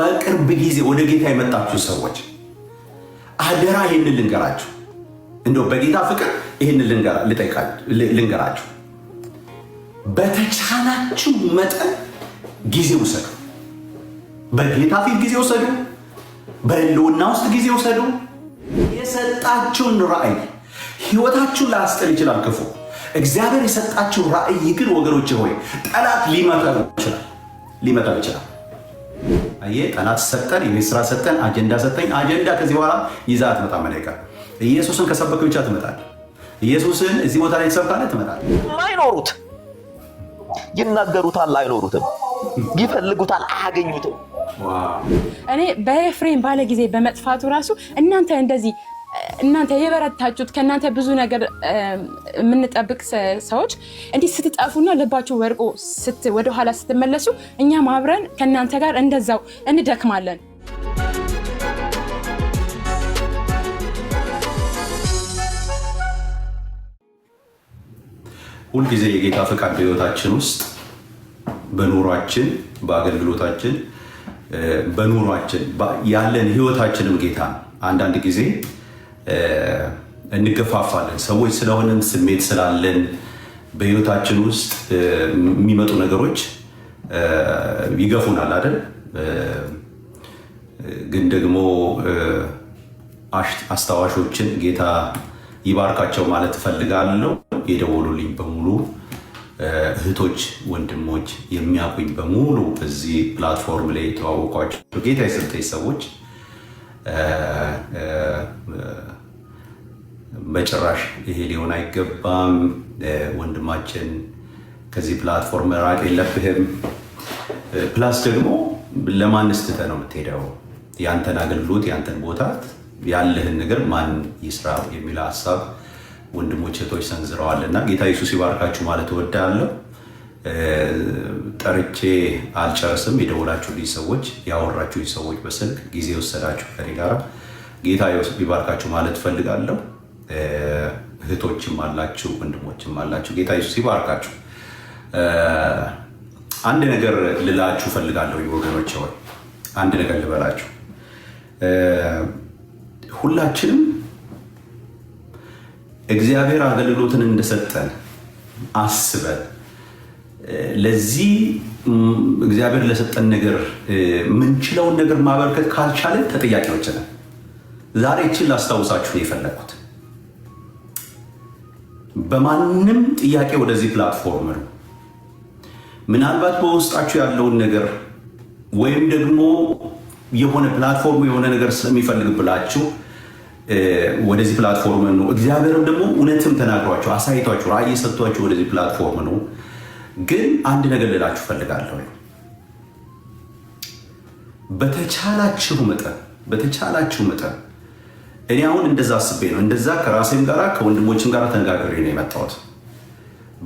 በቅርብ ጊዜ ወደ ጌታ የመጣችሁ ሰዎች አደራ ይህንን ልንገራችሁ፣ እንደው በጌታ ፍቅር ይህንን ልንገራችሁ። በተቻላችሁ መጠን ጊዜ ውሰዱ። በጌታ ፊት ጊዜ ውሰዱ። በህልውና ውስጥ ጊዜ ውሰዱ። የሰጣችሁን ራእይ ህይወታችሁን ላያስጥል ይችላል ክፉ። እግዚአብሔር የሰጣችሁ ራእይ ግን ወገኖቼ ሆይ ጠላት ሊመታው ይችላል። አየህ፣ ጠላት ሰጠን፣ የቤት ስራ ሰጠን፣ አጀንዳ ሰጠኝ። አጀንዳ ከዚህ በኋላ ይዛ አትመጣም። መላእክት ኢየሱስን ከሰበክ ብቻ ትመጣለህ። ኢየሱስን እዚህ ቦታ ላይ ትሰብካለህ፣ ትመጣለህ። አይኖሩት ይናገሩታል፣ አይኖሩትም። ይፈልጉታል፣ አያገኙትም። እኔ በኤፍሬም ባለ ጊዜ በመጥፋቱ ራሱ እናንተ የበረታችሁት ከእናንተ ብዙ ነገር የምንጠብቅ ሰዎች እንዲህ ስትጠፉና ልባችሁ ወርቆ ወደኋላ ስትመለሱ እኛም አብረን ከእናንተ ጋር እንደዛው እንደክማለን። ሁልጊዜ የጌታ ፈቃድ በህይወታችን ውስጥ በኑሯችን፣ በአገልግሎታችን፣ በኑሯችን ያለን ህይወታችንም ጌታ ነው። አንዳንድ ጊዜ እንገፋፋለን። ሰዎች ስለሆነን፣ ስሜት ስላለን በህይወታችን ውስጥ የሚመጡ ነገሮች ይገፉናል አይደል? ግን ደግሞ አስታዋሾችን ጌታ ይባርካቸው ማለት እፈልጋለሁ። የደወሉልኝ በሙሉ እህቶች፣ ወንድሞች፣ የሚያውቁኝ በሙሉ በዚህ ፕላትፎርም ላይ የተዋወቋቸው ጌታ የሰጠኝ ሰዎች በጭራሽ ይሄ ሊሆን አይገባም፣ ወንድማችን ከዚህ ፕላትፎርም መራቅ የለብህም። ፕላስ ደግሞ ለማንስ ትተህ ነው የምትሄደው? ያንተን አገልግሎት፣ ያንተን ቦታ፣ ያለህን ነገር ማን ይስራ የሚል ሀሳብ ወንድሞች እህቶች ሰንዝረዋልና ጌታ ኢየሱስ ይባርካችሁ ማለት እወዳለሁ። ጠርቼ አልጨርስም። የደወላችሁልኝ ሰዎች፣ ያወራችሁኝ ሰዎች፣ በስልክ ጊዜ ወሰዳችሁ ከኔ ጋር ጌታ ኢየሱስ ይባርካችሁ ማለት እፈልጋለሁ። እህቶችም አላችሁ፣ ወንድሞችም አላችሁ። ጌታ ኢየሱስ ይባርካችሁ። አንድ ነገር ልላችሁ እፈልጋለሁ ወገኖቼ፣ ወይ አንድ ነገር ልበላችሁ። ሁላችንም እግዚአብሔር አገልግሎትን እንደሰጠን አስበን ለዚህ እግዚአብሔር ለሰጠን ነገር ምንችለውን ነገር ማበርከት ካልቻለን ተጠያቂዎች ነን። ዛሬ እችን ላስታውሳችሁ ነው የፈለኩት። በማንም ጥያቄ ወደዚህ ፕላትፎርም ነው። ምናልባት በውስጣችሁ ያለውን ነገር ወይም ደግሞ የሆነ ፕላትፎርም የሆነ ነገር ስለሚፈልግ ብላችሁ ወደዚህ ፕላትፎርም ነው። እግዚአብሔርም ደግሞ እውነትም ተናግሯችሁ አሳይቷችሁ ራእይ ሰጥቷችሁ ወደዚህ ፕላትፎርም ነው። ግን አንድ ነገር ልላችሁ ፈልጋለሁ። በተቻላችሁ መጠን እኔ አሁን እንደዛ አስቤ ነው፣ እንደዛ ከራሴም ጋር ከወንድሞችም ጋር ተነጋግሬ ነው የመጣሁት።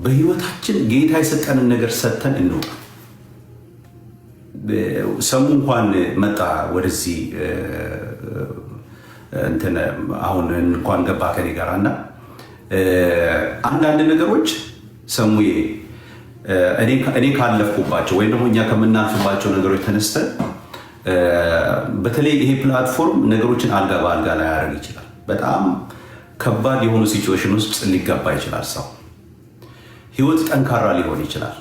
በህይወታችን ጌታ የሰጠንን ነገር ሰጥተን እንውጣ። ሰሙ እንኳን መጣ ወደዚህ እንትን አሁን እንኳን ገባ ከኔ ጋር እና አንዳንድ ነገሮች ሰሙዬ እኔ ካለፍኩባቸው ወይም ደግሞ እኛ ከምናልፍባቸው ነገሮች ተነስተን በተለይ ይሄ ፕላትፎርም ነገሮችን አልጋ በአልጋ ላይ ያደርግ ይችላል። በጣም ከባድ የሆኑ ሲቹዌሽን ውስጥ ሊገባ ይችላል። ሰው ህይወት ጠንካራ ሊሆን ይችላል።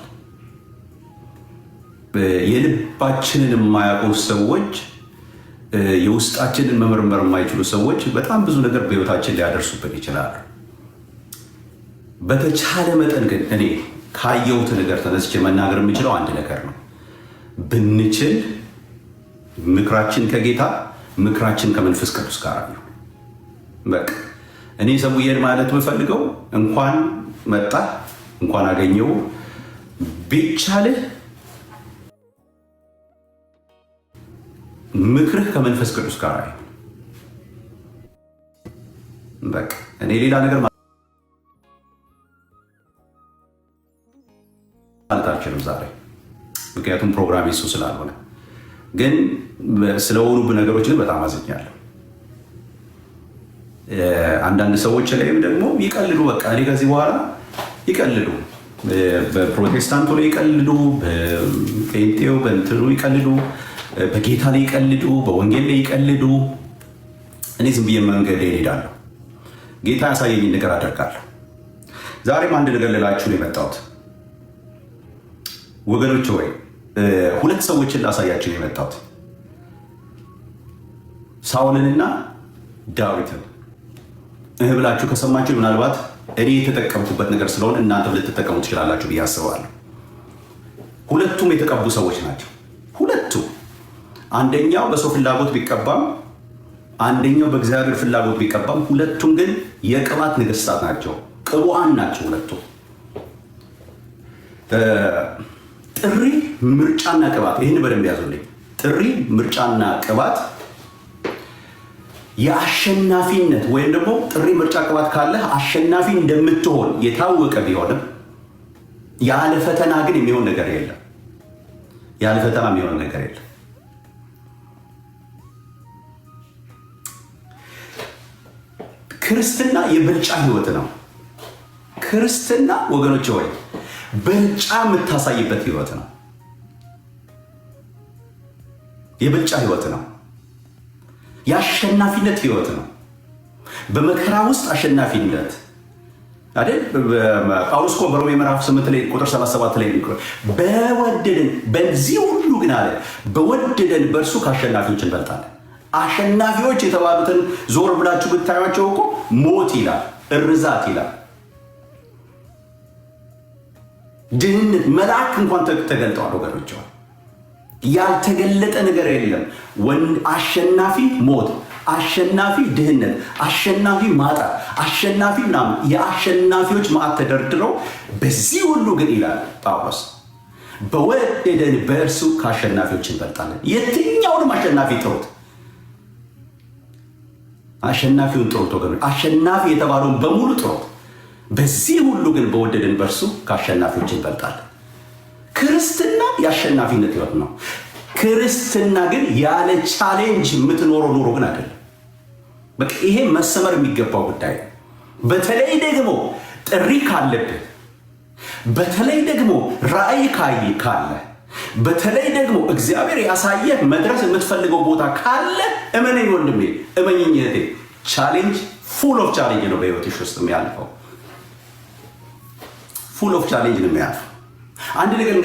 የልባችንን የማያውቁ ሰዎች፣ የውስጣችንን መመርመር የማይችሉ ሰዎች በጣም ብዙ ነገር በህይወታችን ሊያደርሱብን ይችላሉ። በተቻለ መጠን ግን እኔ ካየሁት ነገር ተነስቼ መናገር የምችለው አንድ ነገር ነው። ብንችል ምክራችን ከጌታ ምክራችን ከመንፈስ ቅዱስ ጋር ነው። በቃ እኔ ሰሙዬን ማለት የምፈልገው እንኳን መጣ እንኳን አገኘው ቢቻልህ ምክርህ ከመንፈስ ቅዱስ ጋር ነው። በቃ እኔ ሌላ ነገር ማለት አልችልም ዛሬ፣ ምክንያቱም ፕሮግራም እሱ ስላልሆነ። ግን ስለሆኑ ነገሮች ግን በጣም አዝኛለሁ። አንዳንድ ሰዎች ላይም ደግሞ ይቀልዱ። በቃ እኔ ከዚህ በኋላ ይቀልዱ፣ በፕሮቴስታንቱ ላይ ይቀልዱ፣ በጴንጤው በእንትኑ ይቀልዱ። በጌታ ላይ ይቀልዱ፣ በወንጌል ላይ ይቀልዱ። እኔ ዝም ብዬ መንገድ እሄዳለሁ። ጌታ ያሳየኝ ነገር አደርጋለሁ። ዛሬም አንድ ነገር ልላችሁ ነው የመጣሁት ወገኖች። ወይ ሁለት ሰዎችን ላሳያችሁ ነው የመጣሁት፣ ሳኦልንና ዳዊትን። ብላችሁ ከሰማችሁ ምናልባት እኔ የተጠቀምኩበት ነገር ስለሆነ እናንተ ልትጠቀሙ ትችላላችሁ ብዬ አስባለሁ። ሁለቱም የተቀቡ ሰዎች ናቸው። ሁለቱም አንደኛው በሰው ፍላጎት ቢቀባም አንደኛው በእግዚአብሔር ፍላጎት ቢቀባም ሁለቱም ግን የቅባት ነገሥታት ናቸው። ቅቡዓን ናቸው ሁለቱም። ጥሪ፣ ምርጫና ቅባት። ይህን በደንብ ያዙልኝ። ጥሪ፣ ምርጫና ቅባት የአሸናፊነት ወይም ደግሞ ጥሪ፣ ምርጫ፣ ቅባት ካለህ አሸናፊ እንደምትሆን የታወቀ ቢሆንም ያለ ፈተና ግን የሚሆን ነገር የለም። ያለ ፈተና የሚሆን ነገር የለም። ክርስትና የብልጫ ህይወት ነው። ክርስትና ወገኖች ሆይ ብልጫ የምታሳይበት ህይወት ነው። የብልጫ ህይወት ነው። የአሸናፊነት ህይወት ነው። በመከራ ውስጥ አሸናፊነት አይደል? ጳውሎስ እኮ በሮሜ ምዕራፍ 8 ላይ ቁጥር 37 ላይ በወደደን በዚህ ሁሉ ግን አለ በወደደን በእርሱ ከአሸናፊዎች እንበልጣለን። አሸናፊዎች የተባሉትን ዞር ብላችሁ ብታዩቸው እኮ ሞት ይላል፣ እርዛት ይላል፣ ድህነት፣ መልአክ እንኳን ተገልጠዋል ወገኖች። ያልተገለጠ ነገር የለም። አሸናፊ ሞት፣ አሸናፊ ድህነት፣ አሸናፊ ማጣት፣ አሸናፊ ምናምን የአሸናፊዎች ማዕት ተደርድረው በዚህ ሁሉ ግን ይላል ጳውሎስ በወደደን በእርሱ ከአሸናፊዎች እንበልጣለን። የትኛውንም አሸናፊ ጥሩት፣ አሸናፊውን ጥሩት ወገኖች። አሸናፊ የተባለውን በሙሉ ጥሩት። በዚህ ሁሉ ግን በወደደን በእርሱ ከአሸናፊዎች እንበልጣለን። ክርስትና የአሸናፊነት ህይወት ነው። ክርስትና ግን ያለ ቻሌንጅ የምትኖረው ኑሮ ግን አይደለም። በቃ ይሄ መሰመር የሚገባው ጉዳይ ነው። በተለይ ደግሞ ጥሪ ካለብህ፣ በተለይ ደግሞ ራእይ ካለ፣ በተለይ ደግሞ እግዚአብሔር ያሳየህ መድረስ የምትፈልገው ቦታ ካለ እመነኝ ወንድሜ፣ እመኝኝ እህቴ፣ ቻሌንጅ ፉል ኦፍ ቻሌንጅ ነው በህይወትሽ ውስጥ የሚያልፈው። ፉል ኦፍ ቻሌንጅ ነው የሚያልፈው። አንድ ነገር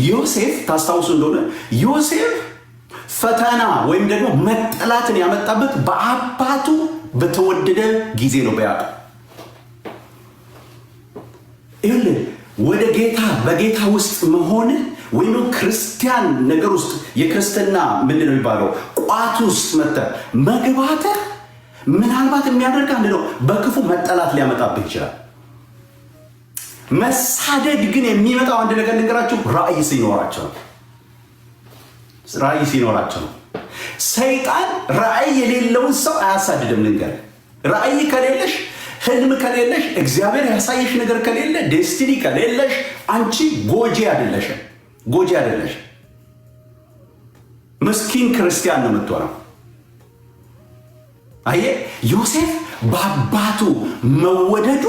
ዮሴፍ ታስታውሱ እንደሆነ ዮሴፍ ፈተና ወይም ደግሞ መጠላትን ያመጣበት በአባቱ በተወደደ ጊዜ ነው። በያዕቆብ ይኸውልህ ወደ ጌታ በጌታ ውስጥ መሆን ወይም ክርስቲያን ነገር ውስጥ የክርስትና ምንድን ነው የሚባለው ቋት ውስጥ መግባትህ ምናልባት የሚያደርግ አንድ ነው፣ በክፉ መጠላት ሊያመጣብህ ይችላል። መሳደድ ግን የሚመጣው አንድ ነገር ልንገራችሁ፣ ራእይ ሲኖራቸው ነው። ራእይ ሲኖራቸው ነው። ሰይጣን ራእይ የሌለውን ሰው አያሳድድም። ልንገር፣ ራእይ ከሌለሽ፣ ህልም ከሌለሽ፣ እግዚአብሔር ያሳየሽ ነገር ከሌለ፣ ዴስቲኒ ከሌለሽ አንቺ ጎጂ አይደለሽም። ጎጂ አይደለሽም። ምስኪን ክርስቲያን ነው የምትሆነው። አየህ፣ ዮሴፍ በአባቱ መወደዱ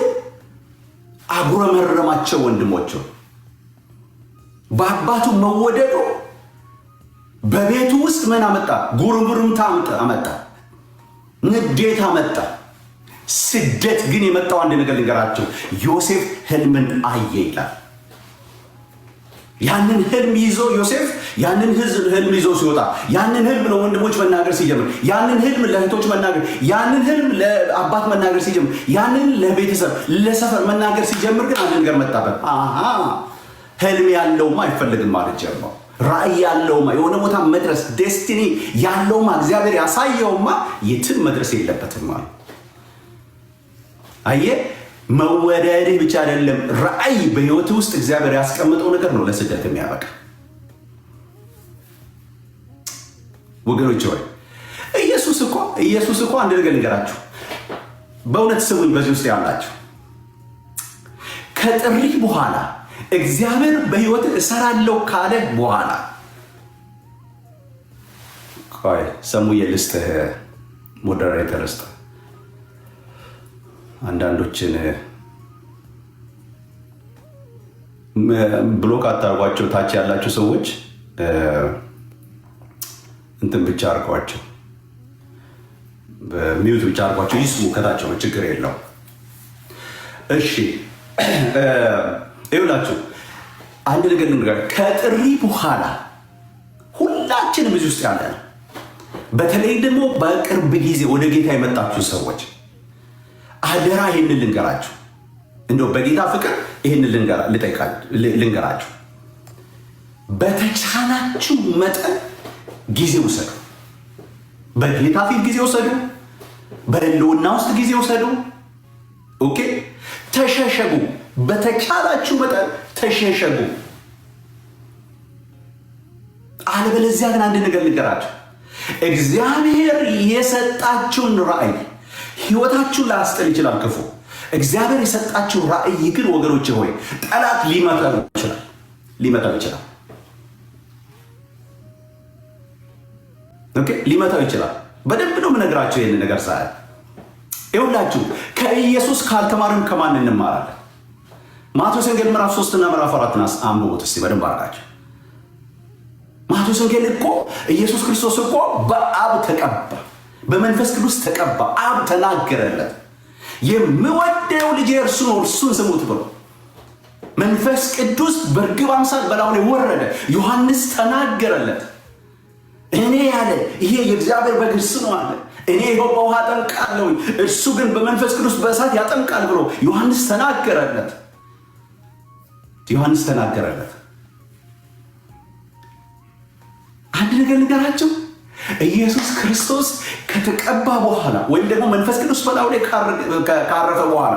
አጉረመረማቸው ወንድሞቹ። በአባቱ መወደዱ በቤቱ ውስጥ ምን አመጣ? ጉርምርምታ አመጣ፣ ንዴት አመጣ። ስደት ግን የመጣው አንድ ነገር ልንገራቸው፣ ዮሴፍ ህልምን አየ ይላል። ያንን ህልም ይዞ ዮሴፍ ያንን ህልም ይዞ ሲወጣ ያንን ህልም ለወንድሞች መናገር ሲጀምር፣ ያንን ህልም ለእህቶች መናገር፣ ያንን ህልም ለአባት መናገር ሲጀምር፣ ያንን ለቤተሰብ ለሰፈር መናገር ሲጀምር ግን አንድ ነገር መጣበት። ህልም ያለውማ አይፈልግም ማለት ጀመረው። ራእይ ያለውማ የሆነ ቦታ መድረስ ዴስቲኒ ያለውማ እግዚአብሔር ያሳየውማ የትም መድረስ የለበትም ማለት። አየህ፣ መወደድህ ብቻ አይደለም፣ ራእይ በህይወት ውስጥ እግዚአብሔር ያስቀምጠው ነገር ነው ለስደት የሚያበቃ። ወገኖች ሆይ ኢየሱስ እኮ አንድ ነገር ልንገራችሁ፣ በእውነት ስሙኝ፣ በዚህ ውስጥ ያላችሁ ከጥሪ በኋላ እግዚአብሔር በህይወት እሰራለሁ ካለ በኋላ ቆይ ሰሙዬ ልስጥህ፣ ሞዴሬተር ልስጥህ። አንዳንዶችን ብሎክ አታርጓቸው። ታች ያላችሁ ሰዎች እንትን ብቻ አድርጓቸው፣ በሚዩት ብቻ አድርጓቸው ይስሙ። ከታቸው ችግር የለው። እሺ ይኸውላችሁ አንድ ነገር ልንገር። ከጥሪ በኋላ ሁላችንም እዚህ ውስጥ ያለ ነው። በተለይ ደግሞ በቅርብ ጊዜ ወደ ጌታ የመጣችሁ ሰዎች አደራ ይህንን ልንገራችሁ፣ እንደው በጌታ ፍቅር ይህንን ልንገራችሁ። በተቻላችሁ መጠን ጊዜ ውሰዱ። በጌታ ፊት ጊዜ ውሰዱ። በህልውና ውስጥ ጊዜ ውሰዱ። ኦኬ፣ ተሸሸጉ። በተቻላችሁ መጠን ተሸሸጉ። አለበለዚያ ግን አንድ ነገር ልንገራችሁ፣ እግዚአብሔር የሰጣችሁን ራእይ ህይወታችሁን ላያስጥል ይችላል ክፉ። እግዚአብሔር የሰጣችሁ ራእይ ግን ወገኖቼ ሆይ ጠላት ሊመታው ይችላል። ኦኬ፣ ሊመታው ይችላል። በደንብ ነው የምነግራችሁ ይህን ነገር ሳይ። ይኸውላችሁ ከኢየሱስ ካልተማርን ከማን እንማራለን? ማቴዎስ ወንጌል ምዕራፍ 3 እና ምዕራፍ 4 አንብቡት እስቲ በደንብ አድርጋችሁ። ማቴዎስ ወንጌል እኮ ኢየሱስ ክርስቶስ እኮ በአብ ተቀባ፣ በመንፈስ ቅዱስ ተቀባ። አብ ተናገረለት፣ የምወደው ልጄ እርሱ ነው፣ እርሱን ስሙት ብሎ። መንፈስ ቅዱስ በርግብ አምሳል በላዩ ላይ ወረደ። ዮሐንስ ተናገረለት። እኔ ያለ ይሄ የእግዚአብሔር በግ እርሱ ነው አለ። እኔ ይኸው በውሃ አጠምቃለሁ፣ እርሱ ግን በመንፈስ ቅዱስ በእሳት ያጠምቃል ብሎ ዮሐንስ ተናገረለት። አንድ ነገር ልንገራቸው። ኢየሱስ ክርስቶስ ከተቀባ በኋላ ወይም ደግሞ መንፈስ ቅዱስ በላዩ ላይ ካረፈ በኋላ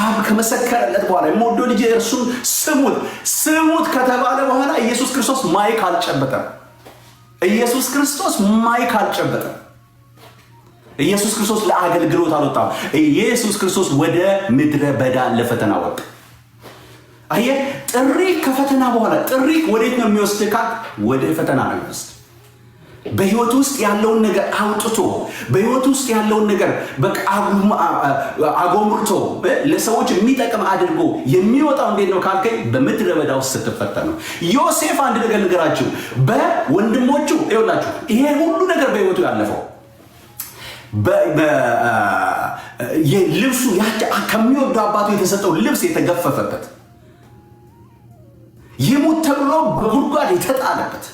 አብ ከመሰከረለት በኋላ የምወደው ልጄ እርሱን ስሙት ከተባለ በኋላ ኢየሱስ ክርስቶስ ማይክ አልጨበጠም። ኢየሱስ ክርስቶስ ለአገልግሎት አልወጣም። ኢየሱስ ክርስቶስ ወደ ምድረ በዳ ለፈተና ወጣ። አየህ፣ ጥሪ ከፈተና በኋላ ጥሪ ወዴት ነው የሚወስድ? ወደ ፈተና ነው የሚወስድ። በህይወት ውስጥ ያለውን ነገር አውጥቶ በህይወት ውስጥ ያለውን ነገር በቃ አጎምርቶ ለሰዎች የሚጠቅም አድርጎ የሚወጣው እንዴት ነው ካልከኝ፣ በምድረ በዳ ውስጥ ስትፈተን ነው። ዮሴፍ አንድ ነገር ልንገራችሁ፣ በወንድሞቹ ይኸውላችሁ ይሄ ሁሉ ነገር በህይወቱ ያለፈው ልብሱ ከሚወዱ አባቱ የተሰጠው ልብስ የተገፈፈበት፣ ይሙት ተብሎ በጉድጓድ የተጣለበት፣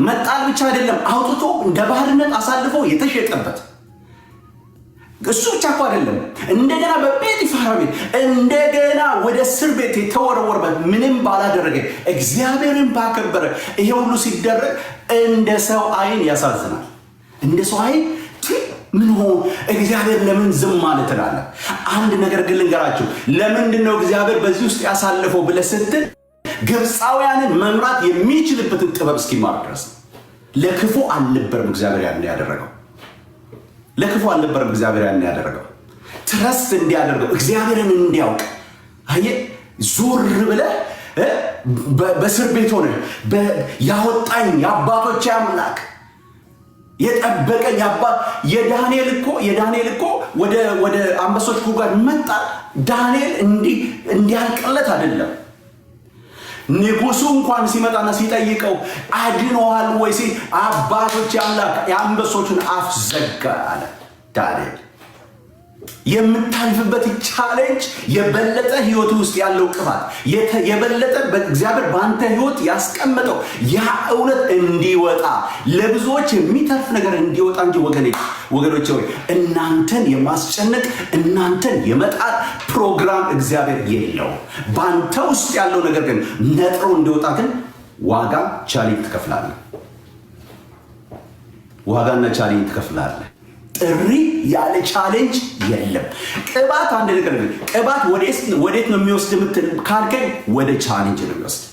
መጣል ብቻ አይደለም አውጥቶ እንደ ባርነት አሳልፎ የተሸጠበት፣ እሱ ብቻ እኮ አይደለም፣ እንደገና በጴጥፋራ ቤት እንደገና ወደ እስር ቤት የተወረወረበት፣ ምንም ባላደረገ እግዚአብሔርን ባከበረ። ይሄ ሁሉ ሲደረግ እንደ ሰው አይን ያሳዝናል። እንደ ሰው አይን ምን ሆኖ እግዚአብሔር ለምን ዝም ማለት ትላለህ? አንድ ነገር ግን ልንገራችሁ፣ ለምንድን ነው እግዚአብሔር በዚህ ውስጥ ያሳልፈው ብለህ ስትል ግብፃውያንን መምራት የሚችልበትን ጥበብ እስኪማር ድረስ። ለክፉ አልነበረም እግዚአብሔር ያን ያደረገው። ትረስት እንዲያደርገው እግዚአብሔርን እንዲያውቅ። አየህ፣ ዞር ብለህ በእስር ቤት ሆነ ያወጣኝ የአባቶቼ አምላክ የጠበቀኝ የዳንኤል እኮ ወደ አንበሶች ጉድጓድ መጣ። ዳንኤል እንዲያልቅለት አይደለም። ንጉሱ እንኳን ሲመጣና ሲጠይቀው አድኖሃል ወይ ሲል አባቶች አምላክ የአንበሶቹን አፍ ዘጋ አለ ዳንኤል። የምታልፍበት ቻሌንጅ የበለጠ ህይወት ውስጥ ያለው ቅባት የበለጠ በእግዚአብሔር በአንተ ህይወት ያስቀመጠው ያ እውነት እንዲወጣ ለብዙዎች የሚተርፍ ነገር እንዲወጣ እንጂ ወገኖቼ ሆይ እናንተን የማስጨነቅ እናንተን የመጣል ፕሮግራም እግዚአብሔር የለው። በአንተ ውስጥ ያለው ነገር ግን ነጥሮ እንዲወጣ ግን ዋጋና ቻሌንጅ ትከፍላለህ። ጥሪ ያለ ቻሌንጅ የለም። ቅባት አንድ ነገር ነው። ቅባት ወዴት ነው የሚወስድ ምትል ካልከኝ፣ ወደ ቻሌንጅ ነው የሚወስድ።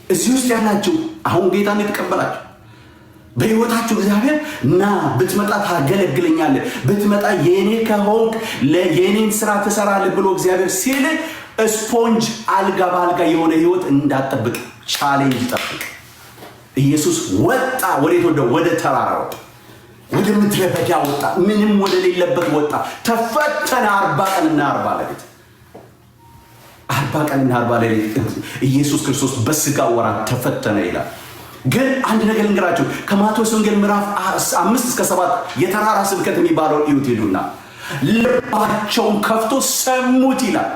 እዚህ ውስጥ ያላችሁ አሁን ጌታን የተቀበላችሁ በህይወታችሁ እግዚአብሔር ና ብትመጣ ታገለግለኛለህ፣ ብትመጣ የኔ ከሆንክ የኔን ስራ ትሰራለህ ብሎ እግዚአብሔር ሲል ስፖንጅ አልጋ በአልጋ የሆነ ህይወት እንዳትጠብቅ፣ ቻሌንጅ ጠብቅ። ኢየሱስ ወጣ። ወደ ተራራ ወጣ፣ ወደ ምድረ በዳ ወጣ፣ ምንም ወደ ሌለበት ወጣ። ተፈተነ 40 ቀንና 40 ሌሊት። 40 ቀንና 40 ሌሊት ኢየሱስ ክርስቶስ በስጋ ወራት ተፈተነ ይላል። ግን አንድ ነገር ልንገራችሁ። ከማቴዎስ ወንጌል ምዕራፍ 5 እስከ 7 የተራራ ስብከት የሚባለው እዩት ሄዱና ልባቸውን ከፍቶ ሰሙት ይላል።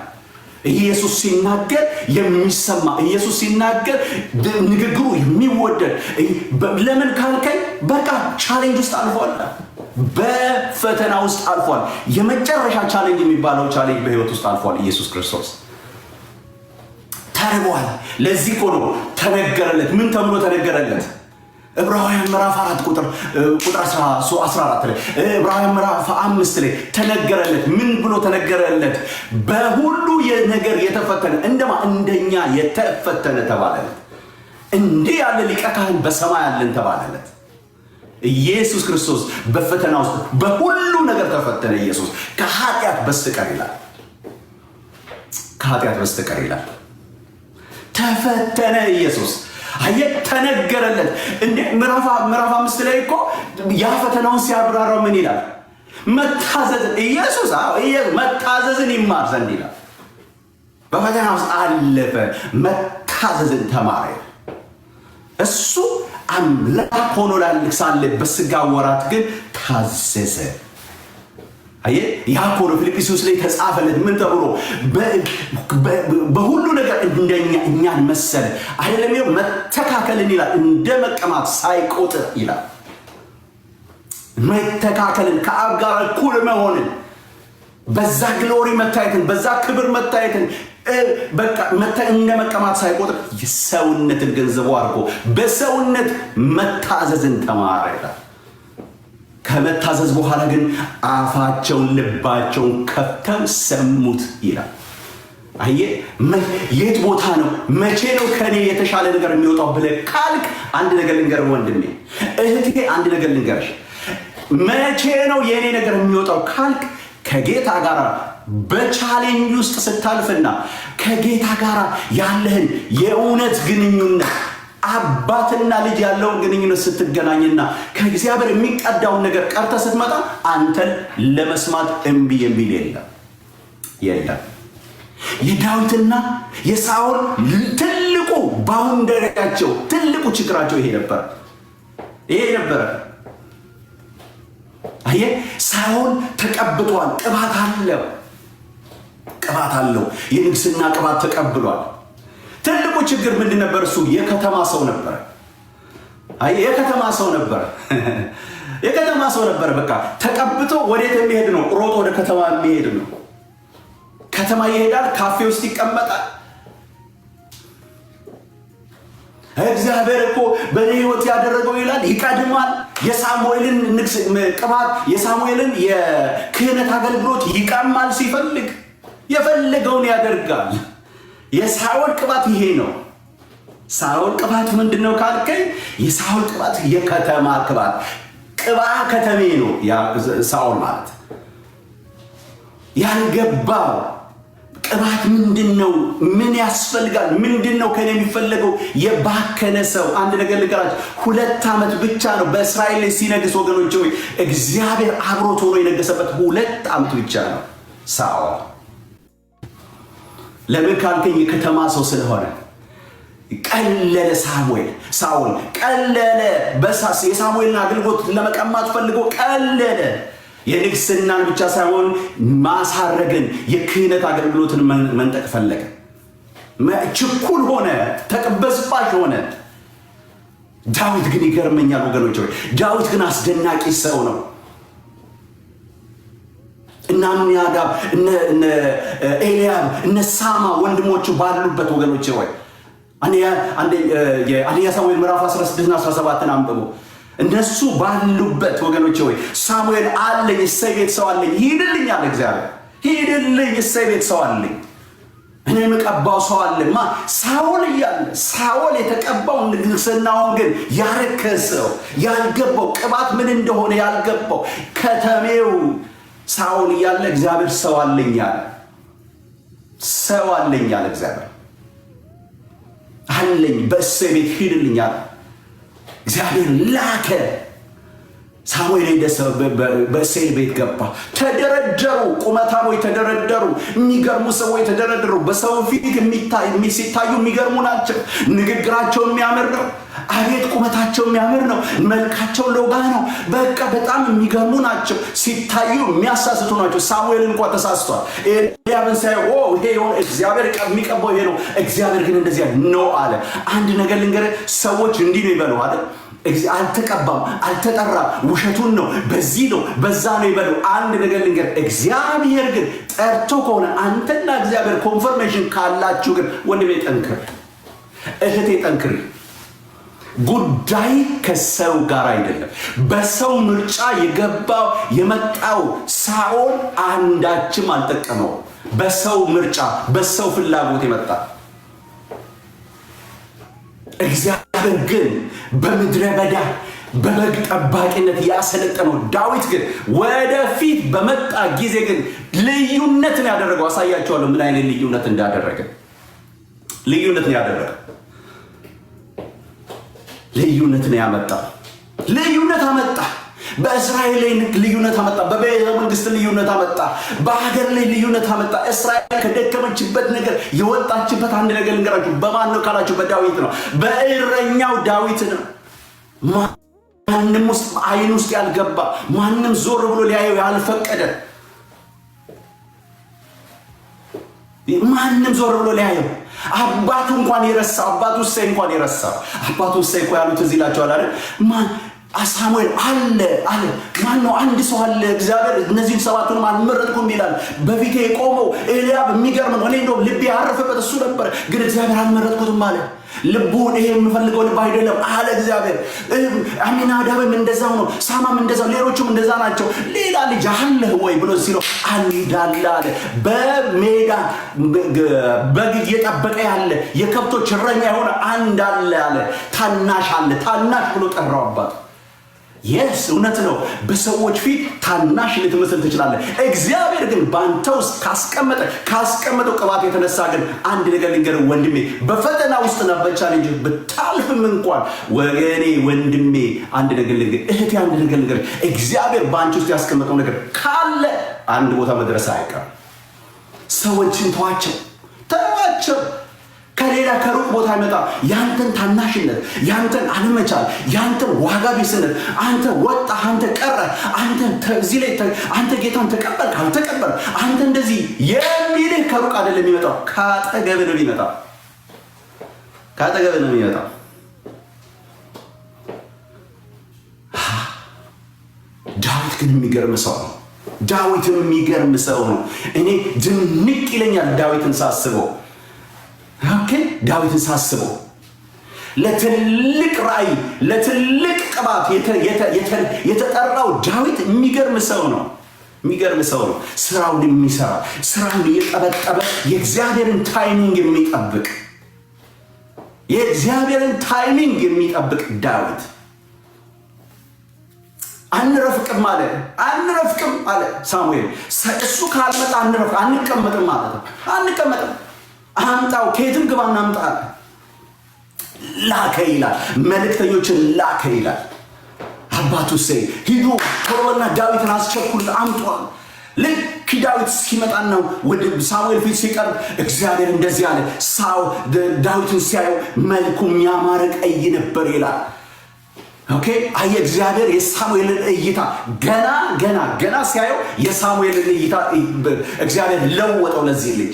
ኢየሱስ ሲናገር የሚሰማ፣ ኢየሱስ ሲናገር ንግግሩ የሚወደድ። ለምን ካልከኝ በቃ ቻሌንጅ ውስጥ አልፏል፣ በፈተና ውስጥ አልፏል። የመጨረሻ ቻሌንጅ የሚባለው ቻሌንጅ በህይወት ውስጥ አልፏል። ኢየሱስ ክርስቶስ ተርቧል። ለዚህ እኮ ነው ተነገረለት። ምን ተብሎ ተነገረለት? ዕብራውያን ምዕራፍ 4 ቁጥር 14 ላይ፣ ዕብራውያን ምዕራፍ 5 ላይ ተነገረለት። ምን ብሎ ተነገረለት? በሁሉ ነገር የተፈተነ እንደኛ የተፈተነ ተባለለት። እንዲህ ያለ ሊቀ ካህን በሰማይ አለን ተባለለት። ኢየሱስ ክርስቶስ በፈተና ውስጥ በሁሉ ነገር ተፈተነ። ኢየሱስ ከኃጢአት በስተቀር ይላል፣ ከኃጢአት በስተቀር ይላል ተፈተነ። ኢየሱስ አየህ፣ ተነገረለት። ምዕራፍ 5 ላይ እኮ ያ ፈተናውን ሲያብራራው ምን ይላል? መታዘዝን ኢየሱስ መታዘዝን ይማር ዘንድ ይላል። በፈተና ውስጥ አለፈ፣ መታዘዝን ተማረ። እሱ አምላክ ሆኖ ሳለ በስጋ ወራት ግን ታዘዘ። አየህ፣ ያ እኮ ነው ፊልጵስዩስ ላይ ተጻፈለት። ምን ተብሎ? በሁሉ ነገር እንደኛ እኛን መሰለ አይደለም። ይኸው መተካከልን ይላል፣ እንደ መቀማት ሳይቆጥር ይላል። መተካከልን፣ ከአብ ጋር እኩል መሆንን፣ በዛ ግሎሪ መታየትን፣ በዛ ክብር መታየትን በቃ እንደ መቀማት ሳይቆጥር ሰውነትን ገንዘቡ አድርጎ በሰውነት መታዘዝን ተማረ ይላል። ከመታዘዝ በኋላ ግን አፋቸውን ልባቸውን ከፍተው ሰሙት ይላል። አየህ፣ የት ቦታ ነው መቼ ነው ከኔ የተሻለ ነገር የሚወጣው ብለህ ካልክ አንድ ነገር ልንገር ወንድሜ፣ እህቴ፣ አንድ ነገር ልንገርሽ። መቼ ነው የኔ ነገር የሚወጣው ካልክ ከጌታ ጋር በቻሌንጅ ውስጥ ስታልፍና ከጌታ ጋር ያለህን የእውነት ግንኙነት አባትና ልጅ ያለውን ግንኙነት ስትገናኝና ከእግዚአብሔር የሚቀዳውን ነገር ቀርተህ ስትመጣ አንተን ለመስማት እምቢ የሚል የለም። የዳዊትና የሳኦል ትልቁ ባውንደሪያቸው፣ ትልቁ ችግራቸው ይሄ ነበረ። አየህ፣ ሳኦል ተቀብቷል፣ ቅባት አለው፣ የንግስና ቅባት ተቀብሏል። ትልቁ ችግር ምንድን ነበር? እሱ የከተማ ሰው ነበረ። አየህ፣ የከተማ ሰው ነበረ። በቃ ተቀብቶ ወዴት የሚሄድ ነው? ሮጦ ወደ ከተማ የሚሄድ ነው። ከተማ ይሄዳል፣ ካፌ ውስጥ ይቀመጣል። እግዚአብሔር እኮ በእኔ ህይወት ያደረገው ይላል፣ ይቀድማል። የሳሙኤልን ቅባት፣ የሳሙኤልን የክህነት አገልግሎት ይቀማል። ሲፈልግ የፈለገውን ያደርጋል። የሳኦል ቅባት ይሄ ነው። ሳኦል ቅባት ምንድነው ካልከኝ፣ የሳኦል ቅባት የከተማ ቅባት፣ ከተሜ ነው። ሳኦል ማለት ያልገባው ቅባት ምንድነው? ምን ያስፈልጋል? ምንድነው ከኔ የሚፈለገው? የባከነ ሰው። አንድ ነገር ልንገራችሁ፣ 2 ዓመት ብቻ ነው በእስራኤል ላይ ሲነግስ ወገኖች ሆይ፣ እግዚአብሔር አብሮት ሆኖ የነገሰበት 2 ዓመት ብቻ ነው ሳኦል። ለምን ካልከኝ የከተማ ሰው ስለሆነ ቀለለ። ሳኦል ቀለለ። የሳሙኤልን አገልግሎት ለመቀማት ፈልጎ ቀለለ። የንግስናን ብቻ ሳይሆን ማሳረግን፣ የክህነት አገልግሎትን መንጠቅ ፈለገ። ችኩል ሆነ፣ ተቅበዝባዥ ሆነ። ዳዊት ግን ይገርመኛል ወገኖች ሆይ፣ ዳዊት ግን አስደናቂ ሰው ነው። እነ አምናዳብ፣ እነ ኤልያብ፣ እነ ሳማ ወንድሞቹ ባሉበት ወገኖች ሆይ አንደኛ ሳሙኤል ምዕራፍ 16 እና 17 አንብቡ። እነሱ ባሉበት ወገኖች ሆይ ሳሙኤል አለኝ፣ እሰይ ቤት ሰው አለኝ፣ ሂድልኝ አለ እግዚአብሔር። ሂድልኝ፣ እሰይ ቤት ሰው አለኝ፣ እኔ የምቀባው ሰው አለ። ሳኦል እያለ ሳኦል የተቀባው ንግስናውን ግን ያረከሰው፣ ያልገባው ቅባት ምን እንደሆነ ያልገባው ከተሜው ሳኦል እያለ እግዚአብሔር ሰው አለኝ አለ። ሰው አለኝ አለ እግዚአብሔር። አለኝ፣ በእሰይ ቤት ሂድልኝ አለ እግዚአብሔር። ላከ ሳሙኤል በእሴይ ቤት ገባ። ተደረደሩ፣ ቁመታሞች ተደረደሩ፣ የሚገርሙ ሰዎች ተደረደሩ። በሰው ፊት ሲታዩ የሚገርሙ ናቸው። ንግግራቸው የሚያምር ነው። አቤት ቁመታቸው የሚያምር ነው። መልካቸው ለውጋ ነው። በቃ በጣም የሚገርሙ ናቸው። ሲታዩ የሚያሳስቱ ናቸው። ሳሙኤል እንኳን ተሳስቷል። ኤልያብን ሳይሆን ይሄ የሆነ እግዚአብሔር የሚቀባው ይሄ ነው። እግዚአብሔር ግን እንደዚያ ነው አለ። አንድ ነገር ልንገርህ፣ ሰዎች እንዲህ ነው ይበሉ አይደል? አልተቀባም፣ አልተጠራም፣ ውሸቱን ነው፣ በዚህ ነው በዛ ነው ይበሉ። አንድ ነገር ልንገርህ፣ እግዚአብሔር ግን ጠርቶ ከሆነ አንተና እግዚአብሔር ኮንፈርሜሽን ካላችሁ ግን ወንድሜ ጠንክር፣ እህቴ ጠንክር። ጉዳይ ከሰው ጋር አይደለም። በሰው ምርጫ የመጣው ሳኦል አንዳችም አልጠቀመው። በሰው ምርጫ በሰው ፍላጎት የመጣ እግዚአብሔር ግን በምድረ በዳ በበግ ጠባቂነት ያሰለጠነው ዳዊት ግን ወደፊት በመጣ ጊዜ ግን ልዩነትን ያደረገው። አሳያቸዋለሁ ምን አይነት ልዩነት እንዳደረገ። ልዩነትን ያደረገ ልዩነትን ያመጣ ልዩነት አመጣ። በእስራኤል ላይ ልዩነት አመጣ። በቤተ መንግስት ልዩነት አመጣ። በሀገር ላይ ልዩነት አመጣ። እስራኤል ከደከመችበት ነገር የወጣችበት አንድ ነገር ልንገራችሁ። በማን ነው ካላችሁ በዳዊት ነው። በእረኛው ዳዊት ነው። ማንም ውስጥ አይን ውስጥ ያልገባ፣ ማንም ዞር ብሎ ሊያየው ያልፈቀደ፣ ማንም ዞር ብሎ ሊያየው አባቱ እንኳን የረሳ፣ አባቱ እሴይ እንኳን የረሳ። አባቱ እሴይ እኮ ያሉት እዚህ ይላቸዋል አይደል? ሳሙኤል አለ ማን ነው? አንድ ሰው አለ። እግዚአብሔር እነዚህን ሰባቱንም አልመረጥኩም ይላል። በፊቴ የቆመው ኤልያብ የሚገርም ነው። እኔ እንደውም ልቤ ያረፈበት እሱ ነበር፣ ግን እግዚአብሔር አልመረጥኩትም አለ። ልቡን ይሄ የምፈልገው ልብ አይደለም አለ እግዚአብሔር። አሚናዳብም እንደዛው ነው፣ ሳማም እንደዛው፣ ሌሎቹም እንደዛ ናቸው። ሌላ ልጅ አለህ ወይ ብሎ ሲለው አንዳለ አለ። በሜዳ በግ እየጠበቀ ያለ የከብቶች እረኛ የሆነ አንድ አለ አለ። ታናሽ አለ። ታናሽ ብሎ ጠራው አባት። የስ እውነት ነው። በሰዎች ፊት ታናሽ ልትመስል ትችላለህ። እግዚአብሔር ግን በአንተ ውስጥ ካስቀመጠው ቅባት የተነሳ ግን አንድ ነገር ልንገርህ ወንድሜ፣ በፈተና ውስጥ ነበቻ ልጅ ብታልፍም እንኳን ወገኔ ወንድሜ አንድ ነገር ልንገርህ፣ እህቴ አንድ ነገር ልንገርህ፣ እግዚአብሔር በአንቺ ውስጥ ያስቀመጠው ነገር ካለ አንድ ቦታ መድረስ አይቀርም። ሰዎችን ተዋቸው። ከሌላ ከሩቅ ቦታ ይመጣ ያንተን ታናሽነት፣ ያንተን አለመቻል፣ ያንተን ዋጋ ቢስነት፣ አንተ ወጣ፣ አንተ ቀረ፣ አንተ እዚህ ላይ አንተ ጌታን ተቀበል ካልተቀበል አንተ እንደዚህ የሚልህ ከሩቅ አይደለም የሚመጣው፣ ካጠገብ ነው የሚመጣው። ካጠገብ ነው የሚመጣው። ዳዊት ግን የሚገርም ሰው ነው። ዳዊትን የሚገርም ሰው ነው። እኔ ድንቅ ይለኛል ዳዊትን ሳስበው። ኦኬ ዳዊትን ሳስበው ለትልቅ ራእይ ለትልቅ ቅባት የተጠራው ዳዊት የሚገርም ሰው ነው። የሚገርም ሰው ነው። ስራውን የሚሰራ ስራውን እየጠበጠበ የእግዚአብሔርን ታይሚንግ የሚጠብቅ የእግዚአብሔርን ታይሚንግ የሚጠብቅ ዳዊት አንረፍቅም አለ ሳሙኤል። እሱ ካልመጣ አንቀመጥም ማለት ነው። አንቀመጥም አምጣው ከየትም ግባ እናምጣ ላከ ይላል። መልእክተኞችን ላከ ይላል። አባቱ እሴይ ሂዱ ቶሎና ዳዊትን አስቸኩል አምጧል። ልክ ዳዊት ሲመጣና ወደ ሳሙኤል ፊት ሲቀርብ እግዚአብሔር እንደዚህ አለ። ዳዊትን ሲያየው መልኩም ያማረ ቀይ ነበር ይላል። ኦኬ አየ እግዚአብሔር የሳሙኤልን እይታ ገና ሲያየው የሳሙኤልን እይታ እግዚአብሔር ለወጠው ለዚህ ልጅ።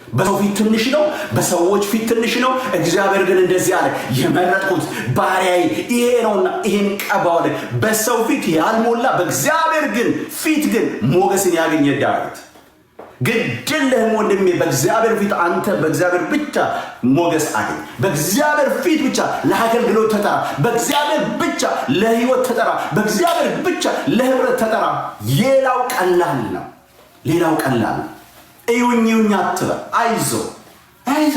በሰው ፊት ትንሽ ነው፣ በሰዎች ፊት ትንሽ ነው። እግዚአብሔር ግን እንደዚህ አለ፣ የመረጥኩት ባሪያዬ ይሄ ነውና ይሄን ቀባው አለ። በሰው ፊት ያልሞላ በእግዚአብሔር ግን ፊት ግን ሞገስን ያገኘ ዳዊት። ግድልህም ወንድሜ በእግዚአብሔር ፊት አንተ በእግዚአብሔር ብቻ ሞገስ አገኝ። በእግዚአብሔር ፊት ብቻ ለአገልግሎት ተጠራ። በእግዚአብሔር ብቻ ለህይወት ተጠራ። በእግዚአብሔር ብቻ ለህብረት ተጠራ። ሌላው ቀላል ነው። እዩኝ አትበል። አይዞ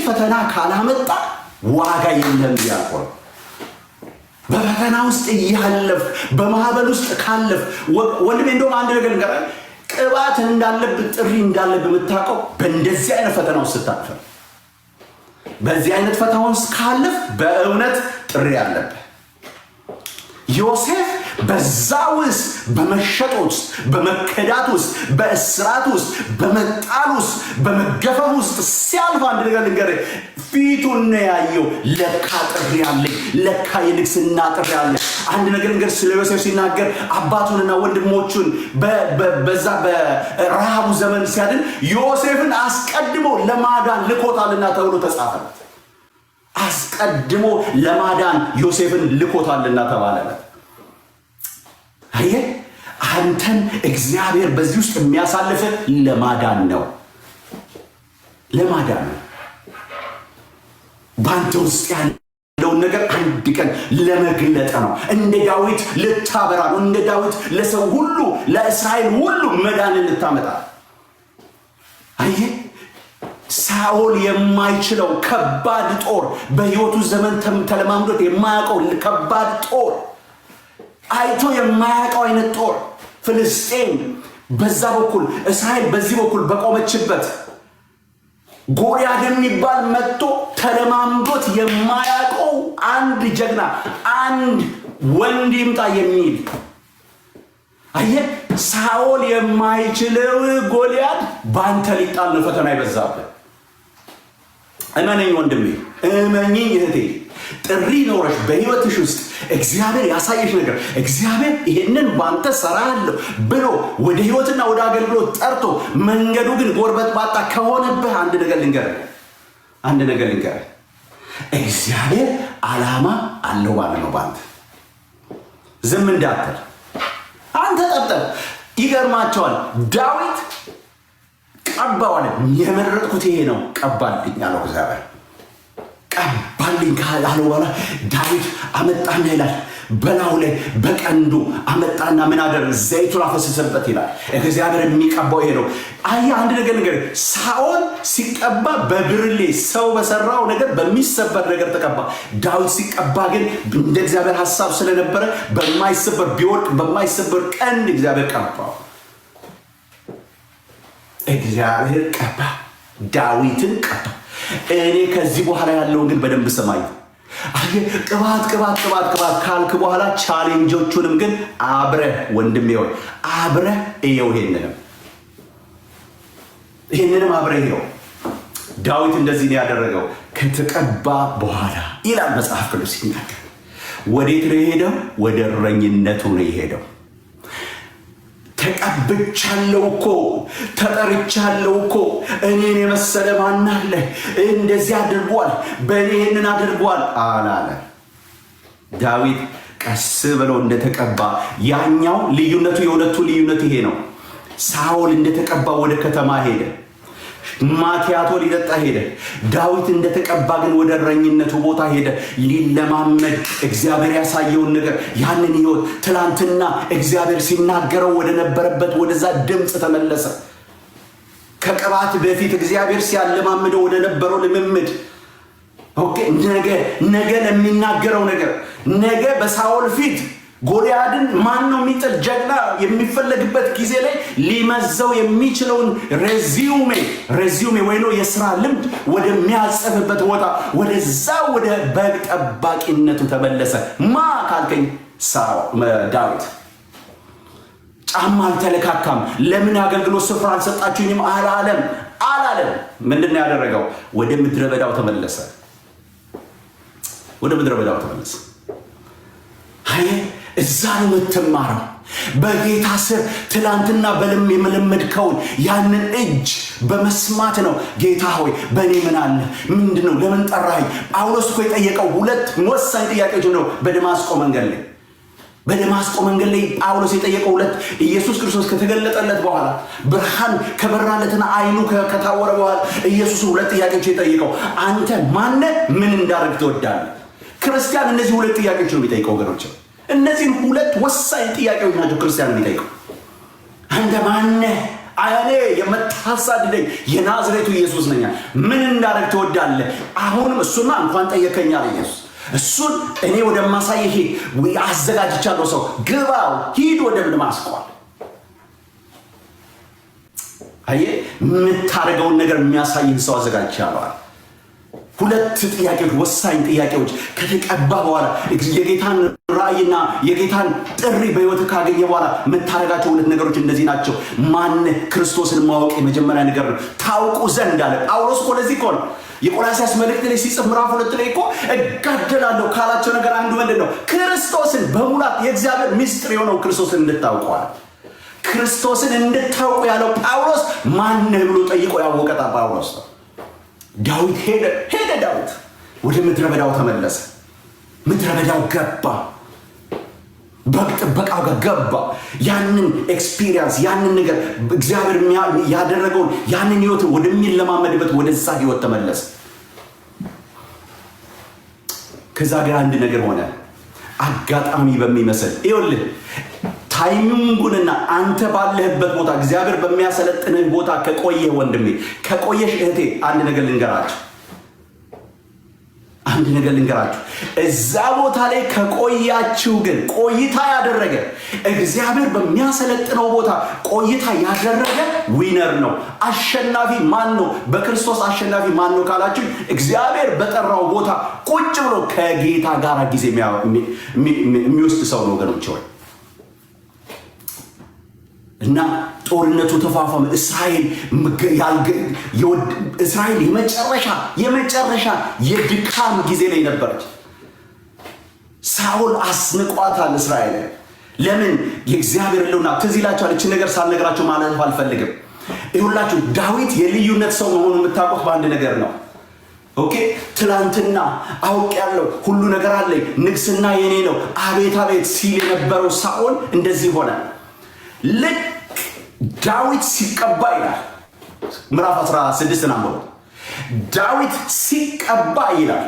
ፈተና ካላመጣ ዋጋ የለም ያልኩህ። በፈተና ውስጥ እያለፍ በማዕበል ውስጥ ካለፍ ወንድሜ እንደውም አንድ ነገር ልንገርህ፣ ቅባት እንዳለብህ ጥሪ እንዳለብህ የምታውቀው በእንደዚህ አይነት ፈተና ውስጥ ስታልፍ። በዚህ አይነት ፈተና ውስጥ ካለፍ በእውነት ጥሪ አለብህ። ዮሴፍ በዛ ውስጥ በመሸጥ ውስጥ በመከዳት ውስጥ በእስራት ውስጥ በመጣል ውስጥ በመገፈፍ ውስጥ ሲያልፍ አንድ ነገር ልንገርህ፣ ፊቱን ነው ያየው። ለካ ጥሪ አለኝ፣ ለካ የንግስና ጥሪ አለ። አንድ ነገር ልንገርህ፣ ስለ ዮሴፍ ሲናገር አባቱንና ወንድሞቹን በዛ በረሃቡ ዘመን ሲያድን ዮሴፍን አስቀድሞ ለማዳን ልኮታልና ተብሎ ተጻፈ። አስቀድሞ ለማዳን ዮሴፍን ልኮታልና ተባለ። አየህ፣ አንተን እግዚአብሔር በዚህ ውስጥ የሚያሳልፍ ለማዳን ነው። ለማዳን ነው። በአንተ ውስጥ ያለውን ነገር አንድ ቀን ለመግለጥ ነው። እንደ ዳዊት ልታበራ ነው። እንደ ዳዊት ለሰው ሁሉ ለእስራኤል ሁሉ መዳንን ልታመጣ። አየህ፣ ሳኦል የማይችለው ከባድ ጦር፣ በሕይወቱ ዘመን ተለማምዶት የማያውቀው ከባድ ጦር፣ አይቶ የማያውቀው አይነት ጦር፣ ፍልስጤም በዛ በኩል እስራኤል በዚህ በኩል በቆመችበት ጎልያድ የሚባል መጥቶ ተለማምዶት የማያውቀው አንድ ጀግና፣ አንድ ወንድ ይምጣ የሚል። አየህ፣ ሳኦል የማይችለው ጎልያድ በአንተ ሊጣል ነው። ፈተና ይበዛብህ። እመነኝ ወንድሜ፣ እመኝኝ እህቴ፣ ጥሪ ኖረሽ በህይወትሽ ውስጥ እግዚአብሔር ያሳየሽ ነገር እግዚአብሔር ይሄንን ባንተ ሰራለሁ ብሎ ወደ ህይወትና ወደ አገልግሎት ጠርቶ መንገዱ ግን ጎርበት ባጣ ከሆነብህ አንድ ነገር ልንገርህ፣ እግዚአብሔር ዓላማ አለው ማለት ነው ባንተ። ዝም እንዳትል አንተ ጠብጠብ። ይገርማቸዋል። ዳዊት ቀባዋል። የመረጥኩት ይሄ ነው ቀባልኝ አለው እግዚአብሔር። ቀባልኝ ካለው በኋላ ዳዊት አመጣና ይላል በላዩ ላይ በቀንዱ አመጣና ምን አደረገ? ዘይቱን አፈሰሰበት ይላል። እግዚአብሔር የሚቀባው ይሄ ነው። አየህ፣ አንድ ነገር ሳኦል ሲቀባ በብርሌ ሰው በሰራው ነገር በሚሰበር ነገር ተቀባ። ዳዊት ሲቀባ ግን እንደ እግዚአብሔር ሐሳብ ስለነበረ በማይሰበር ቢወርቅ በማይሰበር ቀንድ እግዚአብሔር ቀባው። እግዚአብሔር ቀባ፣ ዳዊትን ቀባ። እኔ ከዚህ በኋላ ያለውን ግን በደንብ ሰማይ። ቅባት ካልክ በኋላ ቻሌንጆቹንም ግን አብረህ ወንድሜ ሆይ አብረህ እየው። ይሄንንም አብረህ እየው። ዳዊት እንደዚህ ነው ያደረገው። ከተቀባ በኋላ ይላል መጽሐፍ ቅዱስ ሲናገር፣ ወዴት ነው የሄደው? ወደ እረኝነቱ ነው የሄደው። ተቀብቻለሁ እኮ ተጠርቻለሁ እኮ እኔን የመሰለ ማን አለ? እንደዚህ አድርጓል፣ በእኔ ይህንን አድርጓል አላለ። ዳዊት ቀስ ብሎ እንደተቀባ፣ ያኛው ልዩነቱ የሁለቱ ልዩነት ይሄ ነው። ሳኦል እንደተቀባ ወደ ከተማ ሄደ፣ ማኪያቶ ሊጠጣ ሄደ። ዳዊት እንደተቀባ ግን ወደ እረኝነቱ ቦታ ሄደ፣ ሊለማመድ እግዚአብሔር ያሳየውን ነገር፣ ያንን ህይወት ትላንትና እግዚአብሔር ሲናገረው ወደ ነበረበት ወደዛ ድምፅ ተመለሰ። ከቅባት በፊት እግዚአብሔር ሲያለማምደው ወደ ነበረው ልምምድ። ኦኬ፣ ነገ ለሚናገረው ነገር፣ ነገ በሳኦል ፊት ጎልያድን ማን ነው የሚጥል ጀግና የሚፈለግበት ጊዜ ላይ ሊመዘው የሚችለውን ሬዚዩሜ ወይ ነው የሥራ ልምድ ወደሚያጽፍበት ቦታ ወደዛ ወደ በግ ጠባቂነቱ ተመለሰ። ማ ካልከኝ ዳዊት። ጫማ አልተለካካም። ለምን አገልግሎት ስፍራ አልሰጣችሁኝም አላለም። ምንድን ነው ያደረገው? ወደ ምድረ በዳው ተመለሰ። እዛ ነው የምትማረው። በጌታ ስር ትላንትና በልም የመለመድከውን ያንን እጅ በመስማት ነው። ጌታ ሆይ በእኔ ምን አለ? ምንድነው? ለምን ጠራኸኝ? ጳውሎስ እኮ የጠየቀው ሁለት ወሳኝ ጥያቄዎች ነው። በደማስቆ መንገድ ላይ ጳውሎስ የጠየቀው ሁለት፣ ኢየሱስ ክርስቶስ ከተገለጠለት በኋላ ብርሃን ከበራለትና አይኑ ከታወረ በኋላ ኢየሱስ ሁለት ጥያቄዎች የጠየቀው፣ አንተ ማነህ? ምን እንዳደርግ ትወዳለህ? ክርስቲያን እነዚህ ሁለት ጥያቄዎች ነው የሚጠይቀው ወገኖች። እነዚህ ሁለት ወሳኝ ጥያቄዎች ናቸው ክርስቲያን የሚጠይቀው። አንተ ማነህ? እኔ የምታሳድደኝ የናዝሬቱ ኢየሱስ ነኝ። ምን እንዳደርግ ትወዳለህ? አሁንም እሱማ እንኳን ጠየቀኝ አለ ኢየሱስ። እሱን እኔ ወደማሳይህ አዘጋጅቻለሁ። ሰው ግባው፣ ሂድ ወደ ደማስቆ። አየህ፣ የምታደርገውን ነገር የሚያሳይህ ሰው አዘጋጅቻለሁ። ሁለት ጥያቄዎች፣ ወሳኝ ጥያቄዎች ከተቀባ በኋላ የጌታን ራእይና የጌታን ጥሪ በህይወት ካገኘ በኋላ የምታደርጋቸው ሁለት ነገሮች እነዚህ ናቸው። ማን ክርስቶስን ማወቅ የመጀመሪያ ነገር ነው። ታውቁ ዘንድ አለ ጳውሎስ እኮ ለዚህ እኮ ነው የቆላስይስ መልእክት ላይ ሲጽፍ ምዕራፍ 2 ላይ እኮ እጋደላለሁ ካላቸው ነገር አንዱ ምንድን ነው? ክርስቶስን በሙላት የእግዚአብሔር ምስጢር የሆነው ክርስቶስን እንድታውቀዋል። ክርስቶስን እንድታውቁ ያለው ጳውሎስ ማን ብሎ ጠይቆ ያወቀ ጳውሎስ ነው። ዳዊት ሄደ ዳዊት ወደ ምድረ በዳው ተመለሰ። ምድረ በዳው ገባ፣ በግ ጥበቃው ጋር ገባ። ያንን ኤክስፒሪየንስ ያንን ነገር እግዚአብሔር ያደረገውን ያንን ህይወት ወደሚለማመድበት ወደዛ ህይወት ተመለሰ። ከዛ ጋር አንድ ነገር ሆነ። አጋጣሚ በሚመስል ይኸውልህ ታይሚንጉንና አንተ ባለህበት ቦታ እግዚአብሔር በሚያሰለጥንህ ቦታ ከቆየህ ወንድሜ፣ ከቆየሽ እህቴ አንድ ነገር ልንገራችሁ። እዛ ቦታ ላይ ከቆያችሁ ግን ቆይታ ያደረገ እግዚአብሔር በሚያሰለጥነው ቦታ ቆይታ ያደረገ ዊነር ነው። አሸናፊ ማን ነው? በክርስቶስ አሸናፊ ማን ነው ካላችሁ እግዚአብሔር በጠራው ቦታ ቁጭ ብሎ ከጌታ ጋር ጊዜ የሚወስድ ሰው ነው ወገኖች ሆይ። እና ጦርነቱ ተፋፋመ። እስራኤል የመጨረሻ የድካም ጊዜ ላይ ነበረች። ሳኦል አስንቋታል እስራኤል። ለምን? የእግዚአብሔር ልውና ትዝ ይላችኋል። እችን ነገር ሳልነግራችሁ ማለት አልፈልግም። ይሁላችሁ ዳዊት የልዩነት ሰው መሆኑን የምታውቁት በአንድ ነገር ነው። ኦኬ፣ ትላንትና አውቅ ያለው ሁሉ ነገር አለኝ፣ ንግስና የኔ ነው፣ አቤት አቤት ሲል የነበረው ሳኦል እንደዚህ ሆነ። ልክ ዳዊት ሲቀባ ይላል ምዕራፍ 16 አንብቡ። ዳዊት ሲቀባ ይላል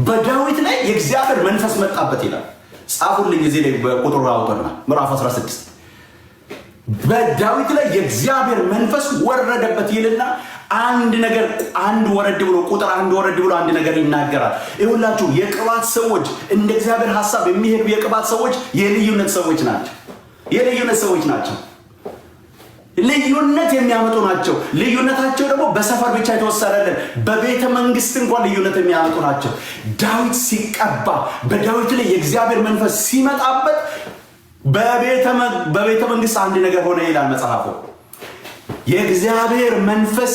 በዳዊት ላይ የእግዚአብሔር መንፈስ መጣበት ይላል። ጻፉልኝ እዚህ ላይ በቁጥሩ አውጥተና ምዕራፍ 16 በዳዊት ላይ የእግዚአብሔር መንፈስ ወረደበት ይልና አንድ ወረድ ብሎ ቁጥር አንድ ወረድ ብሎ አንድ ነገር ይናገራል። ይሁላችሁ የቅባት ሰዎች እንደ እግዚአብሔር ሐሳብ የሚሄዱ የቅባት ሰዎች የልዩነት ሰዎች ናቸው። ልዩነት የሚያመጡ ናቸው። ልዩነታቸው ደግሞ በሰፈር ብቻ የተወሰነልን በቤተ መንግስት እንኳን ልዩነት የሚያመጡ ናቸው። ዳዊት ሲቀባ በዳዊት ላይ የእግዚአብሔር መንፈስ ሲመጣበት በቤተ መንግስት አንድ ነገር ሆነ ይላል መጽሐፉ። የእግዚአብሔር መንፈስ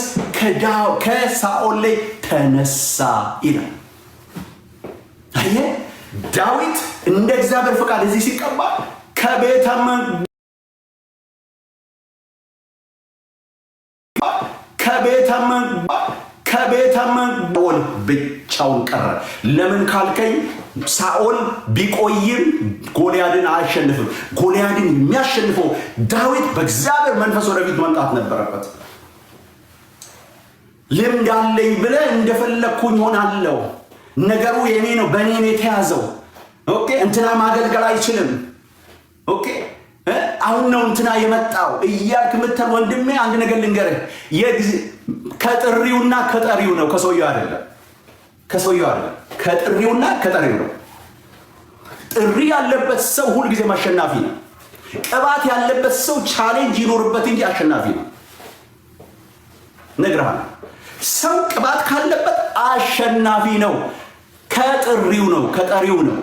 ከሳኦል ላይ ተነሳ ይላል። አየህ ዳዊት እንደ እግዚአብሔር ፈቃድ እዚህ ሲቀባ ከቤተ ሳኦል ብቻውን ቀረ። ለምን ካልከኝ ሳኦል ቢቆይም ጎልያድን አያሸንፍም። ጎልያድን የሚያሸንፈው ዳዊት በእግዚአብሔር መንፈስ ወደፊት መምጣት ነበረበት። ልምድ አለኝ ብለህ እንደፈለግኩኝ ሆናለሁ፣ ነገሩ የኔ ነው፣ በእኔ ነው የተያዘው፣ ኦኬ እንትና ማገልገል አይችልም፣ ኦኬ አሁን ነው እንትና የመጣው እያልክ ምትል ወንድሜ አንድ ነገር ልንገርህ። ከጥሪውና ከጠሪው ነው፣ ከሰውየው አይደለም። ከጥሪውና ከጠሪው ነው። ጥሪ ያለበት ሰው ሁልጊዜ አሸናፊ ነው። ቅባት ያለበት ሰው ቻሌንጅ ይኖርበት እንጂ አሸናፊ ነው። ነግረሃል። ሰው ቅባት ካለበት አሸናፊ ነው። ከጥሪው ነው፣ ከጠሪው ነው፣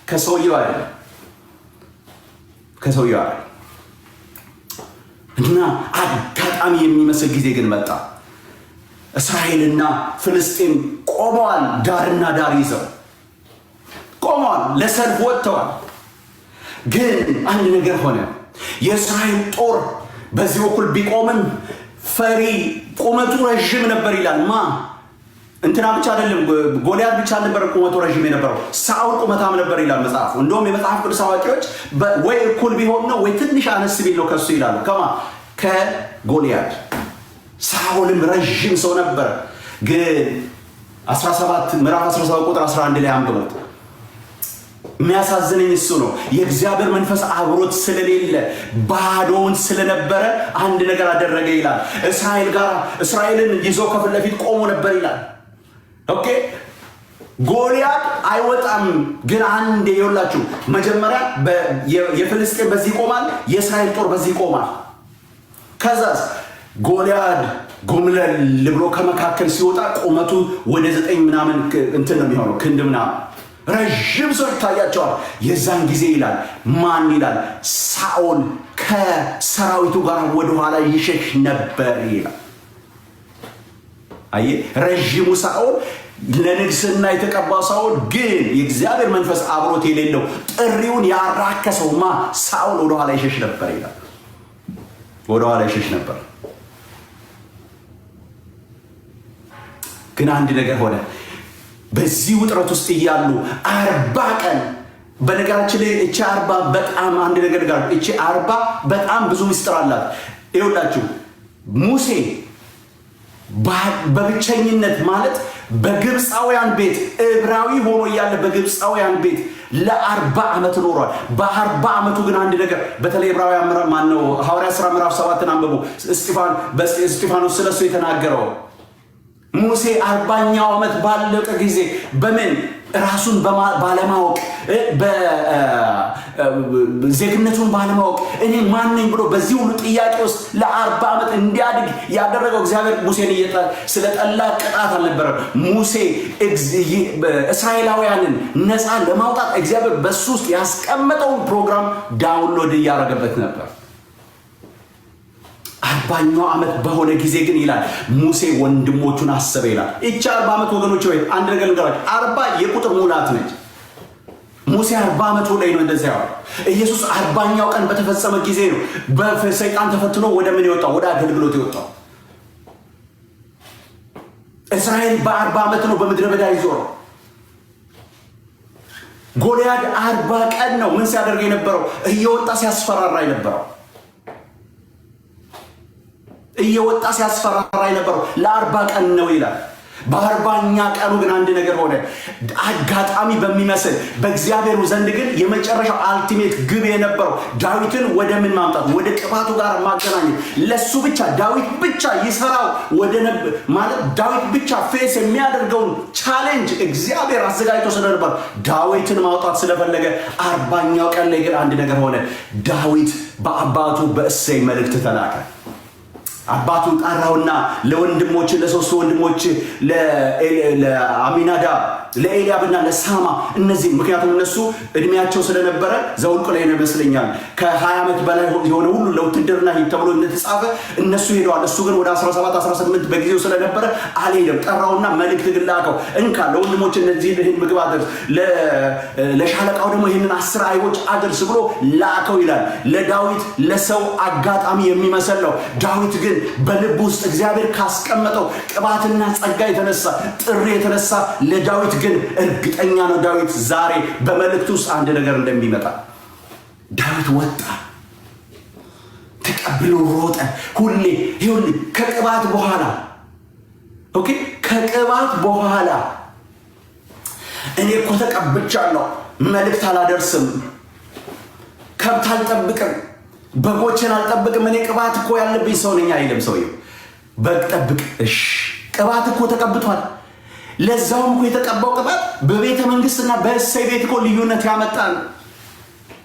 ከሰውየው አይደለም። እና አጋጣሚ የሚመስል ጊዜ ግን መጣ። እስራኤልና ፍልስጤም ቆመዋል፣ ዳርና ዳር ይዘው ቆመዋል፣ ለሰልፍ ወጥተዋል። ግን አንድ ነገር ሆነ። የእስራኤል ጦር በዚህ በኩል ቢቆምም ፈሪ ቁመቱ ረዥም ነበር ይላል። እንትና ብቻ አይደለም፣ ጎልያድ ብቻ ነበር ቁመቱ ረዥም የነበረው፣ ሳኦል ቁመታም ነበር ይላል መጽሐፉ። እንደውም የመጽሐፍ ቅዱስ አዋቂዎች ወይ እኩል ቢሆን ነው ወይ ትንሽ አነስ ቢል ነው ከሱ ይላሉ። ከጎልያድ ሳኦልም ረዥም ሰው ነበር። ግን ምዕራፍ 17 ቁጥር 11 ላይ አንብቡት። የሚያሳዝነኝ እሱ ነው። የእግዚአብሔር መንፈስ አብሮት ስለሌለ ባዶውን ስለነበረ አንድ ነገር አደረገ ይላል። እስራኤልን ይዞ ከፊት ለፊት ቆሞ ነበር ይላል። ኦኬ ጎልያድ አይወጣም። ግን አንድ ይኸውላችሁ መጀመሪያ የፍልስጤም በዚህ ይቆማል፣ የእስራኤል ጦር በዚህ ይቆማል። ከዛስ ጎልያድ ጎምለል ብሎ ከመካከል ሲወጣ ቁመቱ ወደ 9 ምናምን እንትን ነው የሚሆነው ክንድ ምናምን ረጅም ሰው ይታያቸዋል። የዛን ጊዜ ይላል ማን ይላል ሳኦል ከሰራዊቱ ጋር ወደ ኋላ ይሸሽ ነበር ይላል። አየ ረጅሙ ሳኦል ለንግስና የተቀባው ሳኦል ግን የእግዚአብሔር መንፈስ አብሮት የሌለው ጥሪውን ያራከሰውማ ሳኦል ወደ ኋላ ይሸሽ ነበር ይላል። ወደ ኋላ ይሸሽ ነበር። ግን አንድ ነገር ሆነ። በዚህ ውጥረት ውስጥ እያሉ 40 ቀን በነገራችን ላይ እቺ 40 በጣም አንድ ነገር ጋር እቺ 40 በጣም ብዙ ምስጢር አላት። ይኸውላችሁ ሙሴ በብቸኝነት ማለት በግብፃውያን ቤት ዕብራዊ ሆኖ እያለ በግብፃውያን ቤት ለ40 ዓመት ኖሯል። በ40 ዓመቱ ግን አንድ ነገር በተለይ ዕብራውያን ማነው ሐዋርያት ሥራ ምዕራፍ 7 አንብቡ። እስጢፋኖስ ስለሱ የተናገረው ሙሴ 40ኛው ዓመት ባለቀ ጊዜ በምን ራሱን ባለማወቅ ዜግነቱን ባለማወቅ እኔ ማን ነኝ ብሎ በዚህ ሁሉ ጥያቄ ውስጥ ለ40 ዓመት እንዲያድግ ያደረገው እግዚአብሔር ሙሴን ስለጠላ ቅጣት አልነበረም። ሙሴ እስራኤላውያንን ነፃ ለማውጣት እግዚአብሔር በሱ ውስጥ ያስቀመጠውን ፕሮግራም ዳውንሎድ እያደረገበት ነበር። 40ኛው ዓመት በሆነ ጊዜ ግን ይላል ሙሴ ወንድሞቹን አሰበ ይላል። እቺ 40 ዓመት ወገኖች ወይ አንድ ነገር ልንገራችሁ፣ 40 የቁጥር ሙላት ነች። ሙሴ 40 ዓመቱ ላይ ነው እንደዚያ ያለው። ኢየሱስ 40ኛው ቀን በተፈጸመ ጊዜ ነው በሰይጣን ተፈትኖ ወደ ምን የወጣው? ወደ አገልግሎት የወጣው። እስራኤል በ40 ዓመት ነው በምድረ በዳ ይዞረው። ጎልያድ 40 ቀን ነው ምን ሲያደርግ የነበረው? እየወጣ ሲያስፈራራ የነበረው እየወጣ ሲያስፈራራ የነበረው ለ40 ቀን ነው ይላል። በ40ኛ ቀኑ ግን አንድ ነገር ሆነ። አጋጣሚ በሚመስል በእግዚአብሔር ዘንድ ግን የመጨረሻው አልቲሜት ግብ የነበረው ዳዊትን ወደ ምን ማምጣት? ወደ ቅባቱ ጋር ማገናኘት። ለሱ ብቻ ዳዊት ብቻ ይሰራው ማለት ዳዊት ብቻ ፌስ የሚያደርገውን ቻሌንጅ እግዚአብሔር አዘጋጅቶ ስለነበር ዳዊትን ማውጣት ስለፈለገ 40ኛው ቀን ላይ ግን አንድ ነገር ሆነ። ዳዊት በአባቱ በእሴይ መልእክት ተላከ። አባቱ ጠራውና ለወንድሞች ለሶስቱ ወንድሞች ለአሚናዳብ ለኤልያብና ለሳማ እነዚህ ምክንያቱም እነሱ እድሜያቸው ስለነበረ ዘውልቁ ላይ ነው ይመስለኛል ከ20 ዓመት በላይ የሆነ ሁሉ ለውትድርና ሂድ ተብሎ እንደተጻፈ እነሱ ሄደዋል። እሱ ግን ወደ 17 18 በጊዜው ስለነበረ አልሄደም። ጠራውና መልእክት ግን ላከው። እንካ ለወንድሞች እነዚህ ይህን ምግብ አድርስ፣ ለሻለቃው ደግሞ ይህንን 10 አይቦች አድርስ ብሎ ላከው ይላል። ለዳዊት ለሰው አጋጣሚ የሚመስል ነው። ዳዊት ግን በልብ ውስጥ እግዚአብሔር ካስቀመጠው ቅባትና ጸጋ የተነሳ ጥሪ የተነሳ ለዳዊት ግን እርግጠኛ ነው ዳዊት ዛሬ በመልእክቱ ውስጥ አንድ ነገር እንደሚመጣ። ዳዊት ወጣ፣ ተቀብሎ ሮጠ። ሁሌ ይሁን ከቅባት በኋላ ኦኬ፣ ከቅባት በኋላ እኔ እኮ ተቀብቻለሁ፣ መልእክት አላደርስም፣ ከብት አልጠብቅም፣ በጎችን አልጠብቅም፣ እኔ ቅባት እኮ ያለብኝ ሰው ነኝ አይልም ሰውየው። በግ ጠብቅ፣ እሺ ቅባት እኮ ተቀብቷል። ለዛውም እኮ የተቀባው ቅባት በቤተ መንግስትና በእሴይ ቤት እኮ ልዩነት ያመጣል።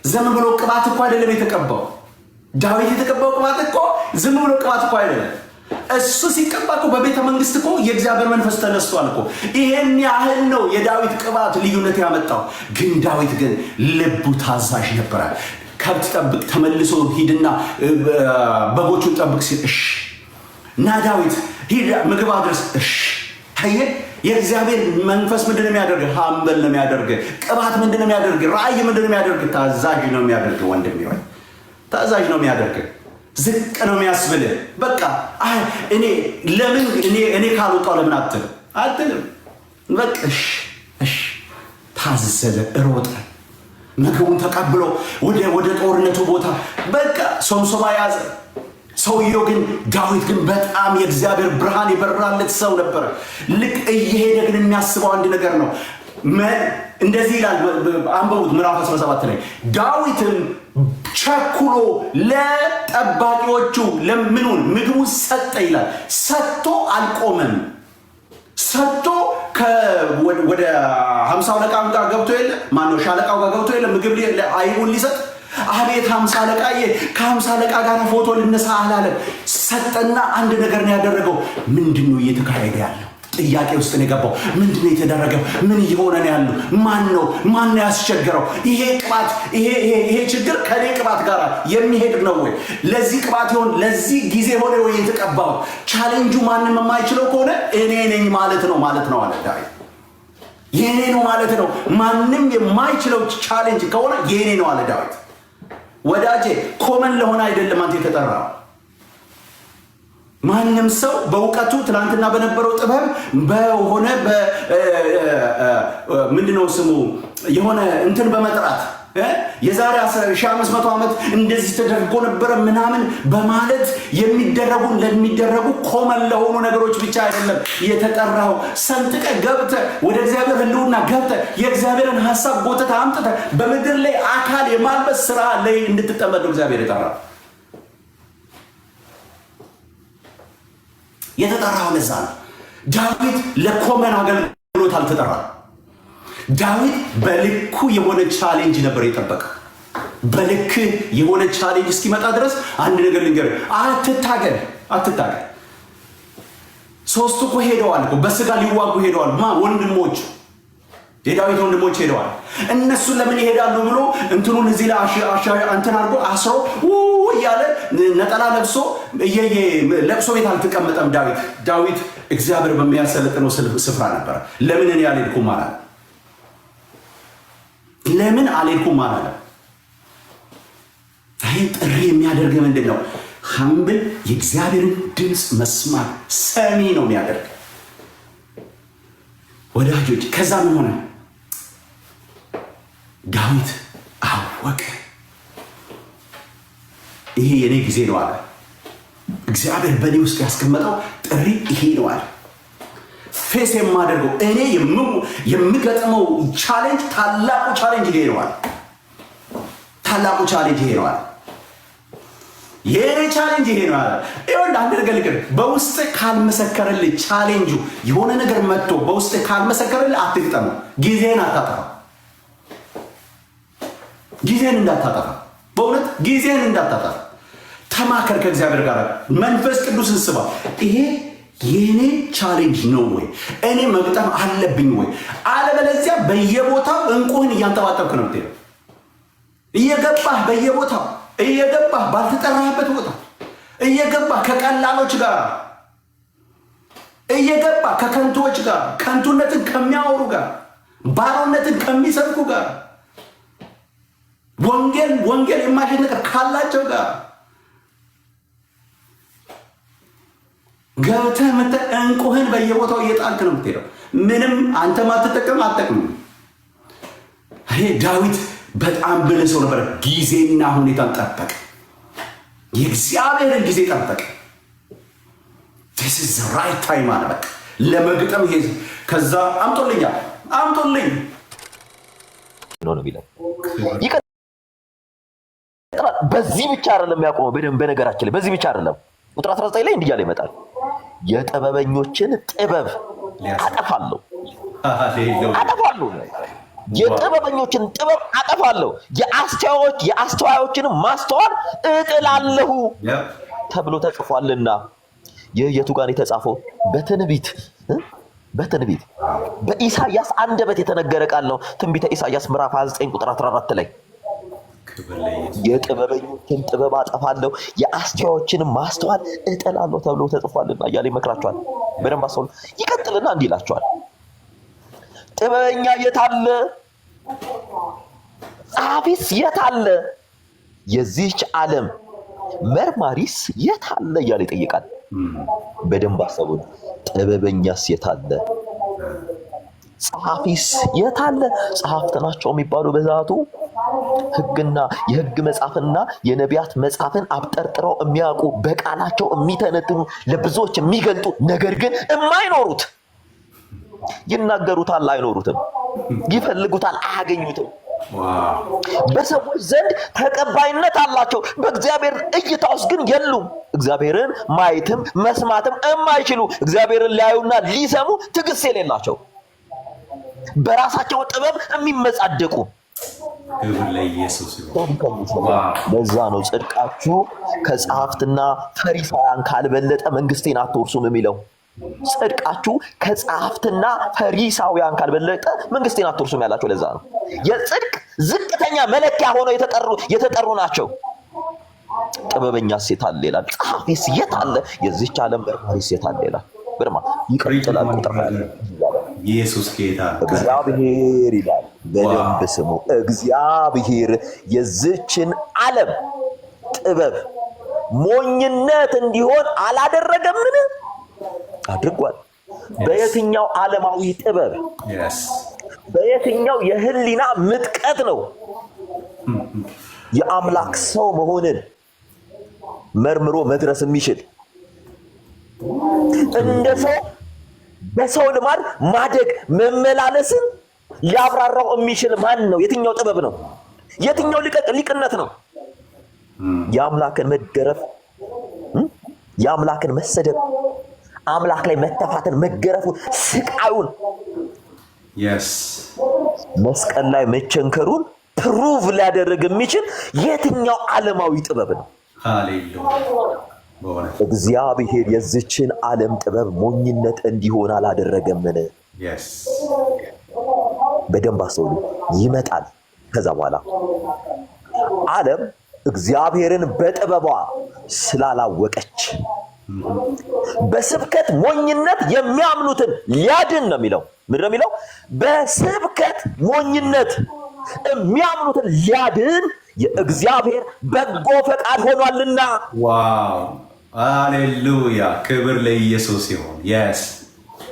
ዝም ብሎ ቅባት እኮ አይደለም የተቀባው። ዳዊት የተቀባው ቅባት እኮ ዝም ብሎ ቅባት እኮ አይደለም። እሱ ሲቀባ እኮ በቤተ መንግስት እኮ የእግዚአብሔር መንፈስ ተነስቷል እኮ። ይሄን ያህል ነው የዳዊት ቅባት ልዩነት ያመጣው። ግን ዳዊት ግን ልቡ ታዛዥ ነበረ። ከብት ጠብቅ፣ ተመልሶ ሂድና በጎቹን ጠብቅ ሲል እሺ፣ እና ዳዊት ሂድ ምግብ አድርስ፣ እሺ። አየህ፣ የእግዚአብሔር መንፈስ ምንድን ነው የሚያደርግ? ሀምበል ነው የሚያደርግ። ቅባት ምንድን ነው የሚያደርግ? ራእይ ምንድን ነው የሚያደርግ? ታዛዥ ነው የሚያደርግ። ወንድም ይሆን ታዛዥ ነው የሚያደርግ። ዝቅ ነው የሚያስብል። በቃ እኔ ለምን እኔ ካልወጣው ለምን አትልም። በቃ እሺ ታዘዘ፣ ሮጠ፣ ምግቡን ተቀብሎ ወደ ጦርነቱ ቦታ በቃ ሶምሶማ ያዘ። ሰውየው ግን ዳዊት ግን በጣም የእግዚአብሔር ብርሃን የበራለት ሰው ነበር። ልክ እየሄደ ግን የሚያስበው አንድ ነገር ነው። እንደዚህ ይላል፣ አንበቡት ምዕራፍ 17 ላይ ዳዊትም ቸኩሎ ለጠባቂዎቹ ለምኑን ምግቡን ሰጠ ይላል። ሰጥቶ አልቆመም። ሰጥቶ ወደ 50 አለቃው ጋር ገብቶ የለ ማነው ሻለቃው ጋር ገብቶ የለ ምግብ አይሁን ሊሰጥ አቤት 50 አለቃዬ ከ50 አለቃ ጋር ፎቶ ልነሳ አላለም። ሰጠና አንድ ነገር ነው ያደረገው። ምንድነው እየተካሄደ ያለው? ጥያቄ ውስጥ ነው የገባው። ምንድነው የተደረገው? ምን እየሆነ ነው ያለው? ማን ነው ያስቸገረው? ይሄ ቅባት ይሄ ችግር ከኔ ቅባት ጋር የሚሄድ ነው ወይ? ለዚህ ቅባት ይሆን ለዚህ ጊዜ ሆነ ወይ የተቀባው? ቻሌንጁ ማንም የማይችለው ከሆነ እኔ ነኝ ማለት ነው አለ ዳዊት። የኔ ነው ማለት ነው። ማንም የማይችለው ቻሌንጅ ከሆነ የኔ ነው አለ ዳዊት። ወዳጄ ኮመን ለሆነ አይደለም አንተ የተጠራው። ማንም ሰው በእውቀቱ ትናንትና በነበረው ጥበብ በሆነ ምንድነው ስሙ የሆነ እንትን በመጥራት የዛሬ 1500 ዓመት እንደዚህ ተደርጎ ነበር ምናምን በማለት ለሚደረጉ ኮመን ለሆኑ ነገሮች ብቻ አይደለም የተጠራው። ሰንጥቀ ገብተ ወደ እግዚአብሔር ህልውና ገብተ የእግዚአብሔርን ሐሳብ ጎተተ አምጥተ በምድር ላይ አካል የማልበስ ስራ ላይ እንድትጠመዱ እግዚአብሔር የተጠራው ለዛ ነው። ዳዊት ለኮመን አገልግሎት አልተጠራም። ዳዊት በልኩ የሆነ ቻሌንጅ ነበር የጠበቀው። በልክ የሆነ ቻሌንጅ እስኪመጣ ድረስ አንድ ነገር ልንገርህ፣ አትታገል። ሶስቱ እኮ ሄደዋል እኮ በስጋ ሊዋጉ ሄደዋል። ወንድሞቹ የዳዊት ወንድሞች ሄደዋል። እነሱን ለምን ይሄዳሉ ብሎ እንትኑን እዚህ ላይ እንትን አድርጎ አስሮ እያለ ነጠላ ለብሶ ለቅሶ ቤት አልተቀመጠም። ዳዊት እግዚአብሔር በሚያሰለጥነው ስፍራ ነበር። ለምን እኔ አልሄድኩም አላለ። ለምን አልሄድኩም አላለ። ይህ ጥሪ የሚያደርግ ምንድን ነው? ሀምብል የእግዚአብሔርን ድምፅ መስማት ሰሚ ነው የሚያደርግ ወዳጆች። ከዛ ምን ሆነ? ዳዊት አወቀ። ይሄ የኔ ጊዜ ነው አለ። እግዚአብሔር በእኔ ውስጥ ያስቀመጠው ጥሪ ይሄ ነው አለ። ፌስ የማደርገው እኔ የምገጥመው ቻሌንጅ ታላቁ ቻሌንጅ ይሄ ነው አለ። ታላቁ ቻሌንጅ ይሄ ነው አለ። የኔ ቻሌንጅ ይሄ ነው አለ። ይሁን አንድ ነገር ልንገርህ፣ በውስጥ ካልመሰከረልህ ቻሌንጁ የሆነ ነገር መጥቶ በውስጥ ካልመሰከረልህ አትግጠመው። ጊዜህን አታጠፋ። ጊዜህን እንዳታጠፋ፣ በእውነት ጊዜህን እንዳታጠፋ። ተማከር ከእግዚአብሔር ጋር፣ መንፈስ ቅዱስን ስባ። ይሄ የኔ ቻሌንጅ ነው ወይ? እኔ መግጠም አለብኝ ወይ? አለበለዚያ በየቦታው እንቁህን እያንጠባጠብክ ነው የምትሄደው። እየገባህ በየቦታው እየገባህ ባልተጠራህበት ቦታ እየገባህ ከቀላሎች ጋር እየገባህ ከከንቱዎች ጋር ከንቱነትን ከሚያወሩ ጋር ባሮነትን ከሚሰብኩ ጋር ወንጌል የማይሸጥ ነገር ካላቸው ጋር ገብተህ እንቁህን በየቦታው እየጣልክ ነው የምትሄደው። ምንም አንተ ማትጠቀም አትጠቅምም። ይሄ ዳዊት በጣም ብልህ ሰው ነበር። ጊዜና ሁኔታን ጠበቀ። የእግዚአብሔርን ጊዜ ጠበቀ። this is the right time አለ። በቃ ለመግጠም ይሄ ከዛ አምጦልኝ ነው የሚለው። በዚህ ብቻ አይደለም ያቆመው። በነገራችን ላይ በዚህ ብቻ አይደለም። ቁጥር 19 ላይ እንዲህ እያለ ይመጣል። የጥበበኞችን ጥበብ አጠፋለሁ። የጥበበኞችን ጥበብ አጠፋለሁ፣ የአስተዋዮችን ማስተዋል እጥላለሁ ተብሎ ተጽፏልና። ይህ የቱ ጋር የተጻፈው? በትንቢት በኢሳይያስ አንደበት የተነገረ ቃል ነው። ትንቢተ ኢሳይያስ ምዕራፍ 29 ቁጥር 14 ላይ የጥበበኞችን ጥበብ አጠፋለሁ፣ የአስተዋዮችን ማስተዋል እጥላለሁ ተብሎ ተጽፏልና እያለ ይመክራቸዋል። በደንብ አስተውሉ። ይቀጥልና እንዲህ ይላቸዋል። ጥበበኛ የት አለ? ጸሐፊስ የት አለ? የዚህች ዓለም መርማሪስ የት አለ እያለ ይጠይቃል። በደንብ አስተውሉ። ጥበበኛስ የት አለ? ጸሐፊስ የት አለ? ጸሐፍት ናቸው የሚባሉ በዛቱ ሕግና የሕግ መጽሐፍና የነቢያት መጽሐፍን አብጠርጥረው የሚያውቁ በቃላቸው የሚተነትኑ ለብዙዎች የሚገልጡ ነገር ግን የማይኖሩት። ይናገሩታል፣ አይኖሩትም። ይፈልጉታል፣ አያገኙትም። በሰዎች ዘንድ ተቀባይነት አላቸው፣ በእግዚአብሔር እይታ ውስጥ ግን የሉም። እግዚአብሔርን ማየትም መስማትም የማይችሉ፣ እግዚአብሔርን ሊያዩና ሊሰሙ ትዕግስት የሌላቸው፣ በራሳቸው ጥበብ የሚመጻደቁ፣ ክብር ለኢየሱስ ይሁን። ለዛ ነው ጽድቃችሁ ከጸሐፍትና ፈሪሳውያን ካልበለጠ መንግስቴን አትወርሱም የሚለው። ጽድቃችሁ ከጸሐፍትና ፈሪሳውያን ካልበለጠ መንግስቴን አትወርሱም ያላቸው ለዛ ነው። የጽድቅ ዝቅተኛ መለኪያ ሆነው የተጠሩ ናቸው። ጥበበኛስ የት አለ ይላል። ጸሐፊስ የት አለ? የዚህች ዓለም መርማሪስ የት አለ ይላል። ብርማ ይቀጥላል። ቁጥር ኢየሱስ ጌታ እግዚአብሔር ይላል። በደንብ ስሙ። እግዚአብሔር የዚህችን ዓለም ጥበብ ሞኝነት እንዲሆን አላደረገምን? አድርጓል። በየትኛው ዓለማዊ ጥበብ? በየትኛው የህሊና ምጥቀት ነው የአምላክ ሰው መሆንን መርምሮ መድረስ የሚችል? እንደ ሰው በሰው ልማድ ማደግ መመላለስን ሊያብራራው የሚችል ማን ነው? የትኛው ጥበብ ነው? የትኛው ሊቅነት ነው? የአምላክን መገረፍ፣ የአምላክን መሰደብ፣ አምላክ ላይ መተፋትን፣ መገረፉን፣ ስቃዩን፣ መስቀል ላይ መቸንከሩን ፕሩቭ ሊያደርግ የሚችል የትኛው ዓለማዊ ጥበብ ነው? እግዚአብሔር የዚችን ዓለም ጥበብ ሞኝነት እንዲሆን አላደረገምን? በደንብ አስተውሉ። ይመጣል። ከዛ በኋላ ዓለም እግዚአብሔርን በጥበቧ ስላላወቀች በስብከት ሞኝነት የሚያምኑትን ሊያድን ነው የሚለው። ምንድን ነው የሚለው? በስብከት ሞኝነት የሚያምኑትን ሊያድን የእግዚአብሔር በጎ ፈቃድ ሆኗልና። ዋው! ሃሌሉያ! ክብር ለኢየሱስ ይሁን።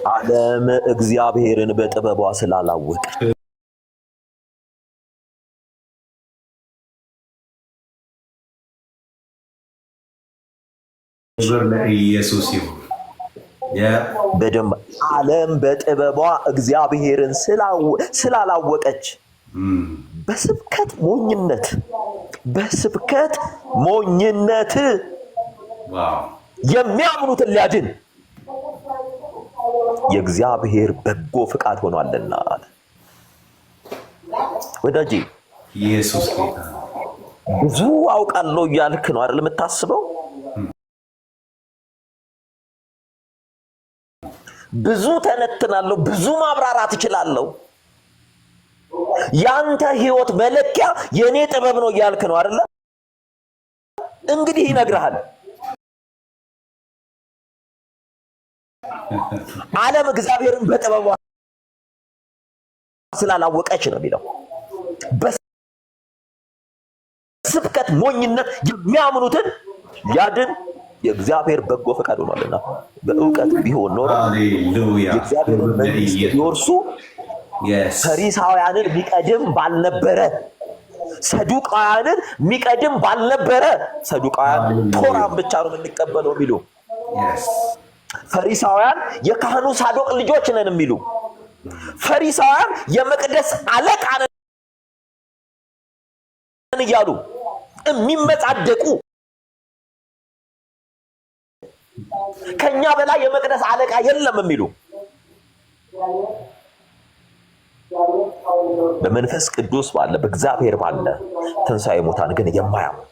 ዓለም እግዚአብሔርን በጥበቧ ስላላወቀ ክብር ለኢየሱስ ይሁን። በደንብ ዓለም በጥበቧ እግዚአብሔርን ስላላወቀች በስብከት ሞኝነት የሚያምኑትን ሊያድን የእግዚአብሔር በጎ ፍቃድ ሆኗልና። ወዳጄ ኢየሱስ ጌታ ብዙ አውቃለሁ እያልክ ነው አይደል የምታስበው? ብዙ ተነትናለሁ፣ ብዙ ማብራራት እችላለሁ። ያንተ ህይወት መለኪያ የኔ ጥበብ ነው እያልክ ነው አይደል? እንግዲህ ይነግርሃል። ዓለም እግዚአብሔርን በጥበቧ ስላላወቀች ነው የሚለው። በስብከት ሞኝነት የሚያምኑትን ሊያድን የእግዚአብሔር በጎ ፈቃድ ሆኗልና። በእውቀት ቢሆን ኖሮ የእግዚአብሔርን መንግስት ሊወርሱ ፈሪሳውያንን ሚቀድም ባልነበረ፣ ሰዱቃውያንን ሚቀድም ባልነበረ። ሰዱቃውያን ቶራን ብቻ ነው የምንቀበለው የሚሉ፣ ፈሪሳውያን የካህኑ ሳዶቅ ልጆች ነን የሚሉ፣ ፈሪሳውያን የመቅደስ አለቃ ነን እያሉ የሚመጻደቁ፣ ከኛ በላይ የመቅደስ አለቃ የለም የሚሉ፣ በመንፈስ ቅዱስ ባለ በእግዚአብሔር ባለ ትንሣኤ ሙታን ግን የማያምኑ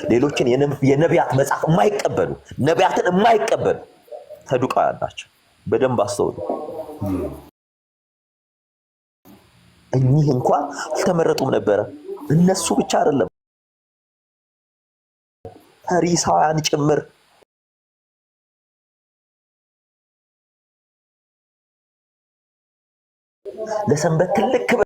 ሌሎችን የነቢያት መጽሐፍ የማይቀበሉ፣ ነቢያትን የማይቀበሉ ሰዱቃውያን ናቸው። በደንብ አስተውሉ። እኚህ እንኳን አልተመረጡም ነበረ። እነሱ ብቻ አይደለም ፈሪሳውያን ጭምር። ለሰንበት ትልቅ ክብር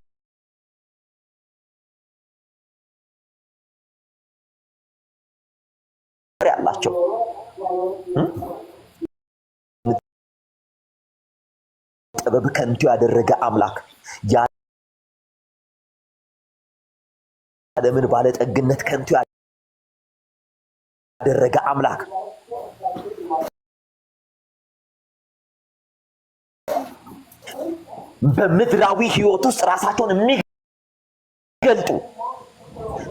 ያላቸው ጥበብ ከንቱ ያደረገ አምላክ፣ የዓለምን ባለጠግነት ከንቱ ያደረገ አምላክ፣ በምድራዊ ህይወት ውስጥ ራሳቸውን የሚገልጡ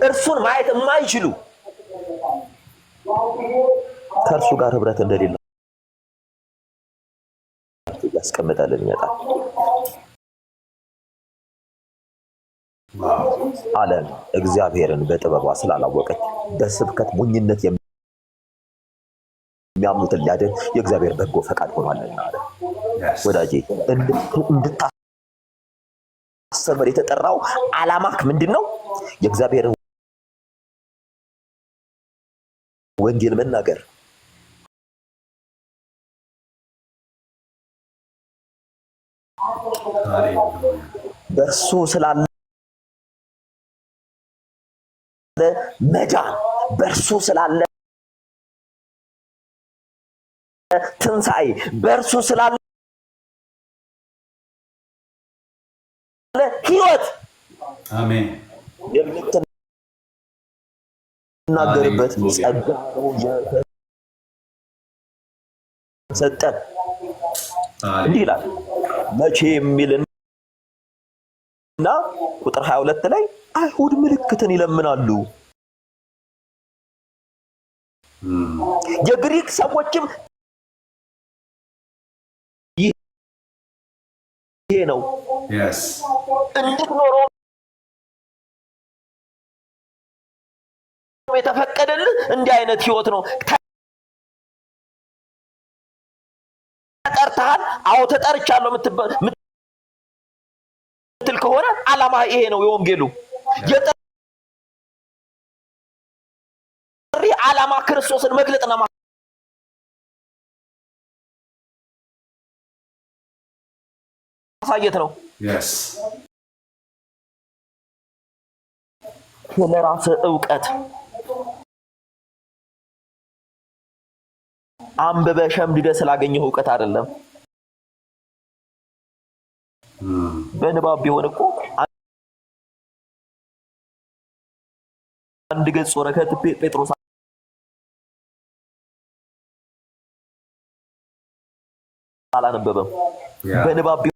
እርሱን ማየት የማይችሉ ከእርሱ ጋር ህብረት እንደሌለ ያስቀምጣልን ይመጣል። ዓለም እግዚአብሔርን በጥበቧ ስላላወቀች በስብከት ሞኝነት የሚያምኑትን ሊያድን የእግዚአብሔር በጎ ፈቃድ ሆኗልና አለ። ወዳጄ እንድታስተምር የተጠራው ዓላማክ ምንድን ነው? የእግዚአብሔርን ወንጌል መናገር። በእርሱ ስላለ መዳን፣ በእርሱ ስላለ ትንሣኤ፣ በእርሱ ስላለ ሕይወት አሜን የምትናገርበት ጸጋ ሰጠን። እንዲህ ይላል መቼ የሚልና ቁጥር 22 ላይ አይሁድ ምልክትን ይለምናሉ፣ የግሪክ ሰዎችም ይሄ ነው እንድትኖረው የተፈቀደልህ እንዲህ አይነት ህይወት ነው። ተጠርተሃል? አዎ ተጠርቻለሁ ምትል ከሆነ ዓላማ ይሄ ነው። የወንጌሉ የጥሪ ዓላማ ክርስቶስን መግለጥና ማሳየት ነው። ስለራስ ዕውቀት አንብበ ሸምድደ ስላገኘው ዕውቀት አይደለም። በንባብ ቢሆን እኮ አንድ ገጽ ወረቀት ጴጥሮስ አላነበበም። በንባብ ቢሆን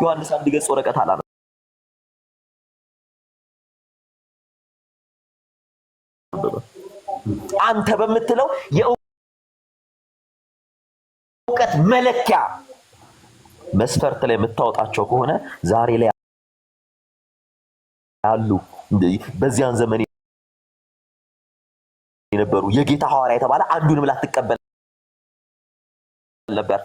ዮሐንስ አንድ ገጽ ወረቀት አላነበበም። አንተ በምትለው የእውቀት መለኪያ መስፈርት ላይ የምታወጣቸው ከሆነ ዛሬ ላይ ያሉ በዚያን ዘመን የነበሩ የጌታ ሐዋርያ የተባለ አንዱንም ላትቀበል ነበር።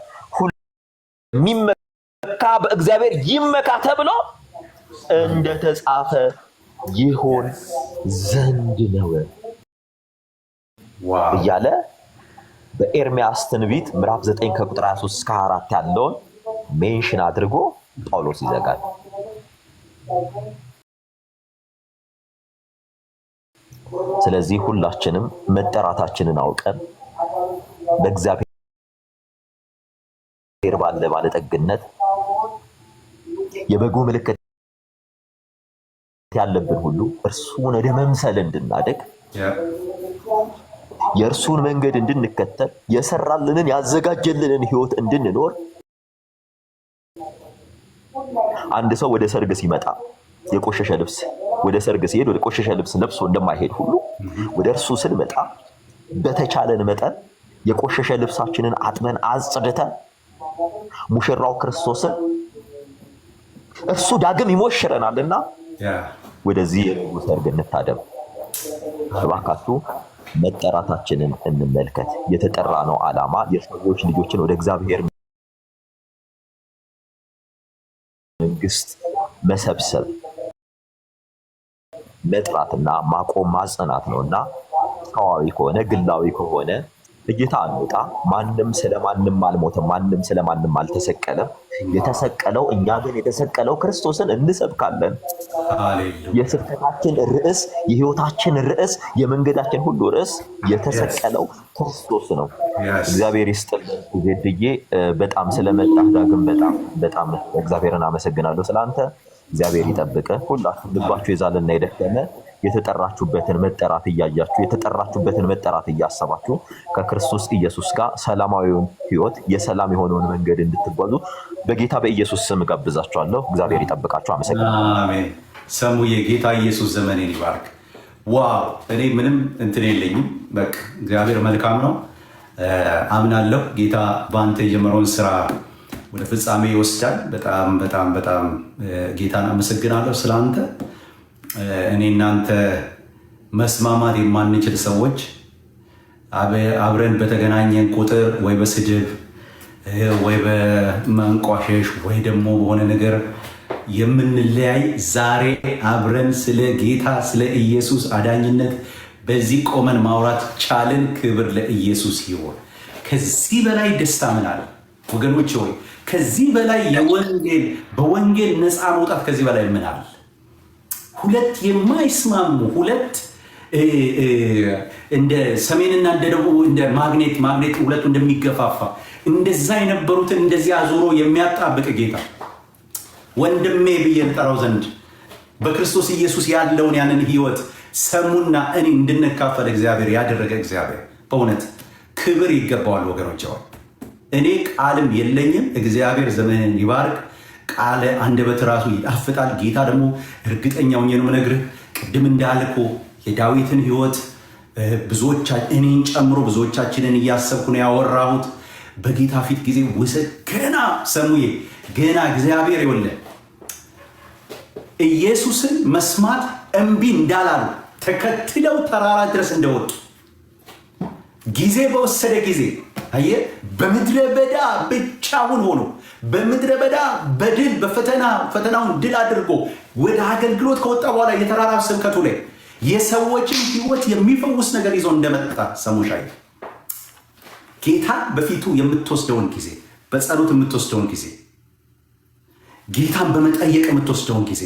የሚመካ በእግዚአብሔር ይመካ ተብሎ እንደተጻፈ ይሆን ዘንድ ነው እያለ በኤርምያስ ትንቢት ምዕራፍ 9 ከቁጥር 23 እስከ 24 ያለውን ሜንሽን አድርጎ ጳውሎስ ይዘጋል። ስለዚህ ሁላችንም መጠራታችንን አውቀን በእግዚአብሔር ባለ ባለጠግነት የበጎ ምልክት ያለብን ሁሉ እርሱን ወደ መምሰል እንድናደግ የእርሱን መንገድ እንድንከተል የሰራልንን ያዘጋጀልንን ህይወት እንድንኖር አንድ ሰው ወደ ሰርግ ሲመጣ የቆሸሸ ልብስ ወደ ሰርግ ሲሄድ ወደ ቆሸሸ ልብስ ለብሶ እንደማይሄድ ሁሉ ወደ እርሱ ስንመጣ በተቻለን መጠን የቆሸሸ ልብሳችንን አጥበን አጽድተን ሙሽራው ክርስቶስን እርሱ ዳግም ይሞሽረናልና ወደዚህ ሰርግ እንታደም። እባካችሁ መጠራታችንን እንመልከት። የተጠራነው ዓላማ የሰዎች ልጆችን ወደ እግዚአብሔር መንግስት መሰብሰብ፣ መጥራትና ማቆም ማጽናት ነውና ሰዋዊ ከሆነ ግላዊ ከሆነ እይታ አንውጣ። ማንም ስለማንም አልሞተም፣ ማንም ስለማንም አልተሰቀለም። የተሰቀለው እኛ ግን የተሰቀለው ክርስቶስን እንሰብካለን። የስብከታችን ርዕስ፣ የህይወታችን ርዕስ፣ የመንገዳችን ሁሉ ርዕስ የተሰቀለው ክርስቶስ ነው። እግዚአብሔር ይስጥልን። ዜድዬ በጣም ስለመጣህ ዳግም በጣም እግዚአብሔርን አመሰግናለሁ ስለአንተ። እግዚአብሔር ይጠብቀ። ሁላችሁም ልባችሁ የዛለና የደከመ የተጠራችሁበትን መጠራት እያያችሁ የተጠራችሁበትን መጠራት እያሰባችሁ ከክርስቶስ ኢየሱስ ጋር ሰላማዊውን ህይወት የሰላም የሆነውን መንገድ እንድትጓዙ በጌታ በኢየሱስ ስም ጋብዛችኋለሁ። እግዚአብሔር ይጠብቃችሁ። አመሰግናለሁ። አሜን። ሰሙዬ ጌታ ኢየሱስ ዘመኔን ይባርክ። ዋው! እኔ ምንም እንትን የለኝም። በቃ እግዚአብሔር መልካም ነው። አምናለሁ ጌታ በአንተ የጀመረውን ስራ ወደ ፍጻሜ ይወስዳል። በጣም በጣም በጣም ጌታን አመሰግናለሁ ስላንተ። እኔ እናንተ መስማማት የማንችል ሰዎች አብረን በተገናኘን ቁጥር ወይ በስድብ ወይ በመንቋሸሽ ወይ ደግሞ በሆነ ነገር የምንለያይ፣ ዛሬ አብረን ስለ ጌታ ስለ ኢየሱስ አዳኝነት በዚህ ቆመን ማውራት ቻልን። ክብር ለኢየሱስ ይሁን። ከዚህ በላይ ደስታ ምን አለ ወገኖች? ሆይ ከዚህ በላይ በወንጌል ነፃ መውጣት ከዚህ በላይ ምን አለ? ሁለት የማይስማሙ ሁለት እንደ ሰሜንና እንደ ደቡብ እንደ ማግኔት ሁለቱ እንደሚገፋፋ እንደዛ የነበሩትን እንደዚህ አዙሮ የሚያጣብቅ ጌታ ወንድሜ ብዬ ልጠራው ዘንድ በክርስቶስ ኢየሱስ ያለውን ያንን ህይወት ሰሙና እኔ እንድንካፈል እግዚአብሔር ያደረገ እግዚአብሔር በእውነት ክብር ይገባዋል ወገኖች። እኔ ቃልም የለኝም። እግዚአብሔር ዘመንን ይባርክ። ቃለ አንደበት ራሱ ይጣፍጣል። ጌታ ደግሞ እርግጠኛው ነው የምነግርህ፣ ቅድም እንዳልኩ የዳዊትን ህይወት እኔን ጨምሮ ብዙዎቻችንን እያሰብኩ ነው ያወራሁት። በጌታ ፊት ጊዜ ገና ሰሙዬ ገና እግዚአብሔር ይወለ ኢየሱስን መስማት እምቢ እንዳላሉ ተከትለው ተራራ ድረስ እንደወጡ ጊዜ በወሰደ ጊዜ አየ በምድረ በዳ ብቻውን ሆኖ በምድረ በዳ በድል ፈተናውን ድል አድርጎ ወደ አገልግሎት ከወጣ በኋላ የተራራ ስብከቱ ላይ የሰዎችን ህይወት የሚፈውስ ነገር ይዞ እንደመጣ ሰሙሻይ ጌታ በፊቱ የምትወስደውን ጊዜ፣ በጸሎት የምትወስደውን ጊዜ፣ ጌታን በመጠየቅ የምትወስደውን ጊዜ